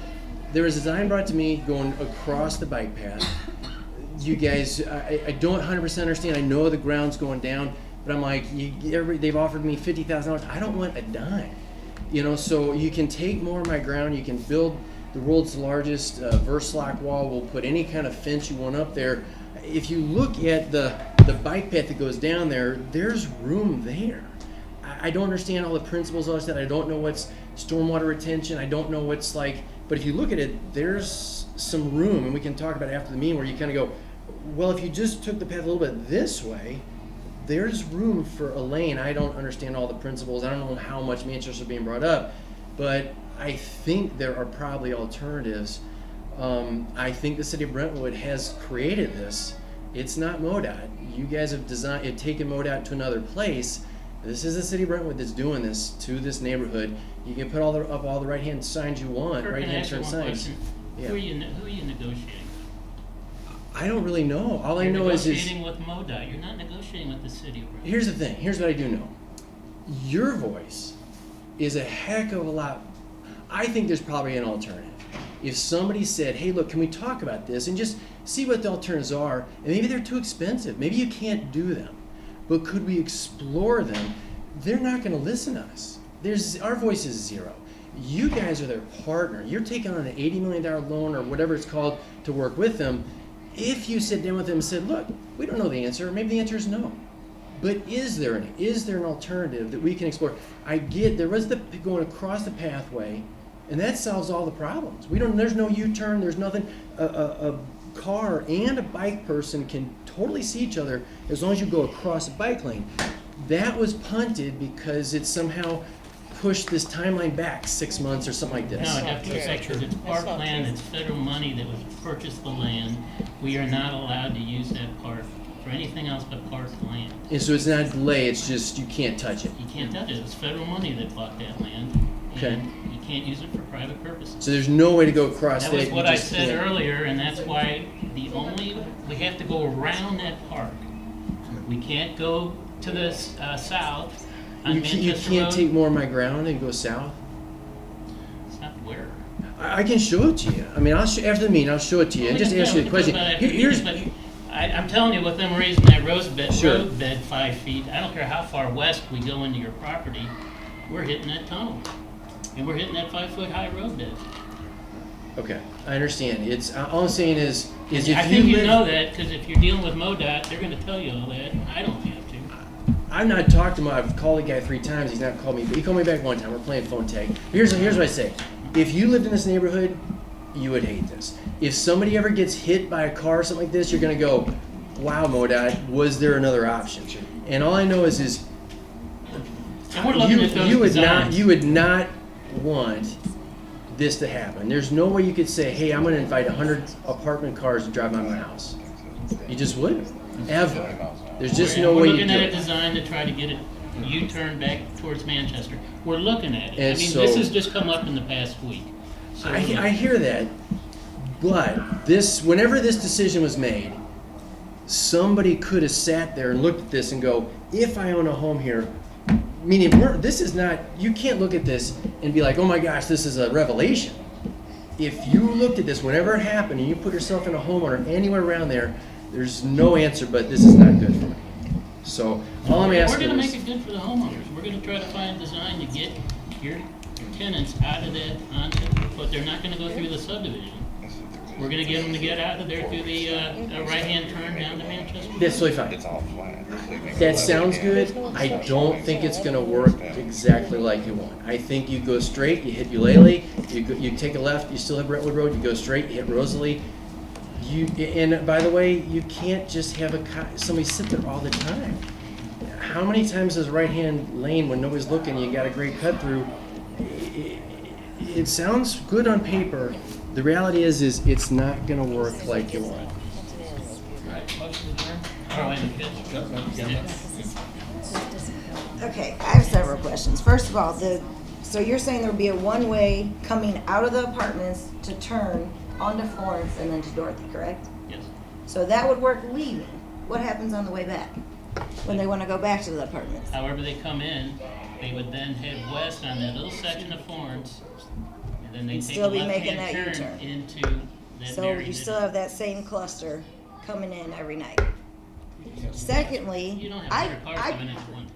there was a design brought to me going across the bike path. You guys, I don't 100% understand. I know the ground's going down, but I'm like, they've offered me $50,000. I don't want a dime, So you can take more of my ground. You can build the world's largest Verslock wall. We'll put any kind of fence you want up there. If you look at the bike path that goes down there, there's room there. I don't understand all the principles of that. I don't know what's stormwater retention. I don't know what's like, but if you look at it, there's some room, and we can talk about it after the meeting, where you kind of go, well, if you just took the path a little bit this way, there's room for a lane. I don't understand all the principles. I don't know how much Manchester is being brought up, but I think there are probably alternatives. I think the city of Brentwood has created this. It's not MoDOT. You guys have taken MoDOT to another place. This is the city of Brentwood that's doing this to this neighborhood. You can put up all the right-hand signs you want, Kirk, can I right-hand ask you turn one signs. question? Yeah. Who are you negotiating with? I don't really know. All I You're know is negotiating with MoDOT. You're not negotiating with the city of Brentwood. here's the thing. Here's what I do know. Your voice is a heck of a lot. I think there's probably an alternative. If somebody said, hey, look, can we talk about this and just see what the alternatives are? And maybe they're too expensive. Maybe you can't do them. But could we explore them? They're not going to listen to us. Our voice is zero. You guys are their partner. You're taking on an $80 million loan or whatever it's called to work with them. If you sit down with them and said, look, we don't know the answer, maybe the answer is no. But is there an alternative that we can explore? I get there was the going across the pathway, and that solves all the problems. There's no U-turn, there's nothing. A car and a bike person can totally see each other as long as you go across a bike lane. That was punted because it somehow pushed this timeline back 6 months or something like this. No, I have to say, because it's park land, it's federal money that was purchased the land. We are not allowed to use that park for anything else but park land. And so it's not delay, it's just you can't touch it. You can't touch it. It was federal money that bought that land. Okay. And you can't use it for private purposes. So there's no way to go across That was you what I just said can't. earlier, and that's why we have to go around that park. We can't go to the south on You Manchester can't Road. take more of my ground and go south? It's not where. I can show it to you. I mean, after the meeting, I'll show it to you and just ask you a question. I'm telling you, with them raising that Sure. road bed 5 feet, I don't care how far west we go into your property, we're hitting that tunnel. And we're hitting that 5-foot high road bed. Okay, I understand. All I'm saying is if I think you know that, because if you're dealing with MoDOT, they're gonna tell you all that. I don't have to. I've not talked to him. I've called the guy 3 times. He's not called me. But he called me back one time. We're playing phone tag. Here's what I say. If you lived in this neighborhood, you would hate this. If somebody ever gets hit by a car or something like this, you're going to go, wow, MoDOT, was there another option? And all I know is And we're looking at those designs. You would not want this to happen. There's no way you could say, hey, I'm going to invite 100 apartment cars to drive by my house. You just wouldn't, ever. There's just no way We're you looking do at a it. design to try to get it U-turn back towards Manchester. We're looking at it. And I mean, so- this has just come up in the past week. So I hear that, but whenever this decision was made, somebody could have sat there and looked at this and go, if I own a home here, meaning this is not, you can't look at this and be like, oh my gosh, this is a revelation. If you looked at this, whenever it happened, and you put yourself in a homeowner anywhere around there, there's no answer but this is not good for me. So all I'm asking We're going to is, make it good for the homeowners. We're going to try to find a design to get your tenants out of that onto, but they're not going to go through the subdivision. We're going to get them to get out of there through the right-hand turn down to Manchester. that's totally fine. That sounds good. I don't think it's going to work exactly like you want. I think you go straight, you hit Eulalie, you take a left, you still have Brentwood Road, you go straight, you hit Rosalie. And by the way, you can't just have somebody sit there all the time. How many times is right-hand lane when nobody's looking, you got a great cut through? It sounds good on paper. The reality is it's not going to work like you want. Okay, I have several questions. First of all, so you're saying there'll be a one-way coming out of the apartments to turn onto Florence and then to Dorothy, correct? Yes. So that would work leaving. What happens on the way back when they want to go back to the apartments? However they come in, they would then head west on that little section of Florence, and then they And take still a be making left-hand that turn U-turn. into that So Marion you still Avenue. have that same cluster coming in every night. Secondly, You don't have 100 cars coming in at once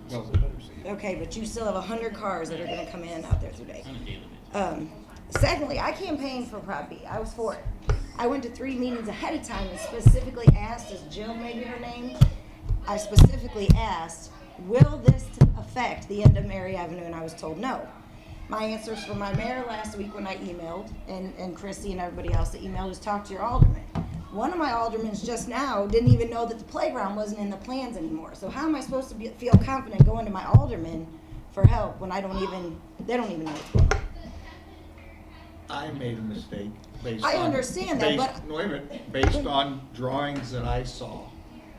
okay, but you still have 100 cars that are going to come in and out there today. on a daily basis. Secondly, I campaigned for Prop B. I was for it. I went to 3 meetings ahead of time and specifically asked, as Jill maybe her name, I specifically asked, will this affect the end of Marion Avenue? And I was told no. My answers from my mayor last week when I emailed, and Christy and everybody else that emailed, is talk to your alderman. One of my aldermen just now didn't even know that the playground wasn't in the plans anymore. So how am I supposed to feel confident going to my alderman for help when they don't even know what's going on? I made a mistake based I on. understand that, but- Wait a minute, based on drawings that I saw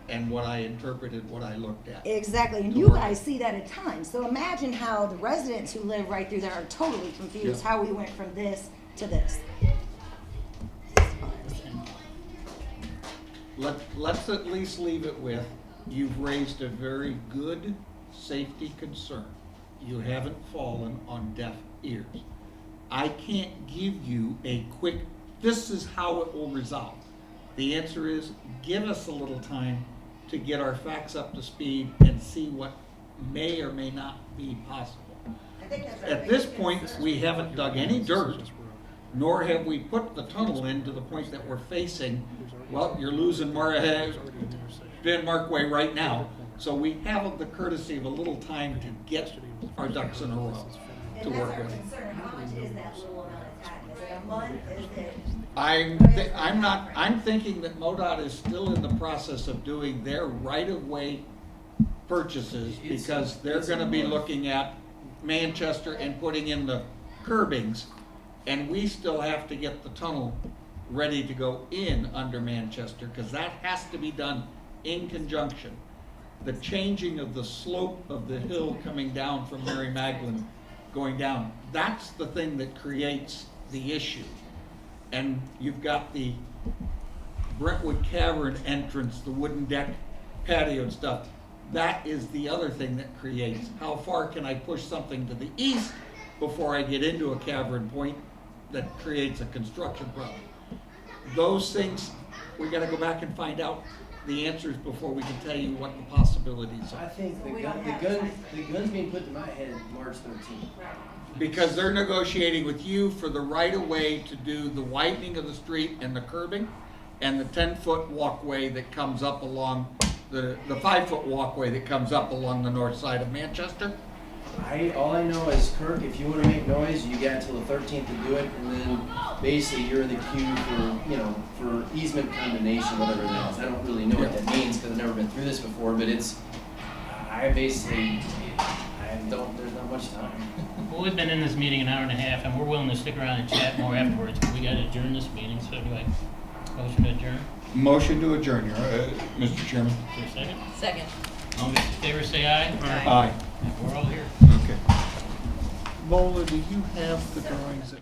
and what I interpreted, what I looked at. Exactly, and To you work. guys see that at times. So imagine how the residents who live right through there are totally confused Yeah. how we went from this to this. Let's at least leave it with, you've raised a very good safety concern. You haven't fallen on deaf ears. I can't give you a quick, this is how it will resolve. The answer is, give us a little time to get our facts up to speed and see what may or may not be possible. At this point, we haven't dug any dirt, nor have we put the tunnel in to the point that we're facing, well, you're losing Ben Markway right now. So we have the courtesy of a little time to get our ducks in a row to work with. How much is that little amount of time? Is it a month? Is it? I'm thinking that MoDOT is still in the process of doing their right-of-way purchases because they're gonna be looking at Manchester and putting in the curbings. And we still have to get the tunnel ready to go in under Manchester, because that has to be done in conjunction. The changing of the slope of the hill coming down from Mary Magdalene going down, that's the thing that creates the issue. And you've got the Brentwood Cavern entrance, the wooden deck patio and stuff. That is the other thing that creates, how far can I push something to the east before I get into a cavern point that creates a construction problem. Those things, we gotta go back and find out the answers before we can tell you what the possibilities I are. think the gun's being put to my head March 13th. Because they're negotiating with you for the right of way to do the widening of the street and the curbing and the 10-foot walkway that comes up along the 5-foot walkway that comes up along the north side of Manchester. All I know is, Kirk, if you want to make noise, you got until the 13th to do it, and then basically you're in the queue for easement condemnation, whatever that is. I don't really know what that means because I've never been through this before, but there's much time. Well, we've been in this meeting an hour and a half, and we're willing to stick around and chat more afterwards, but we gotta adjourn this meeting, so do I motion to adjourn? Motion to adjourn, Mr. Chairman. Is there a second? Second. All those in favor say aye. Aye. And we're all here. Okay. Lola, do you have the drawings that?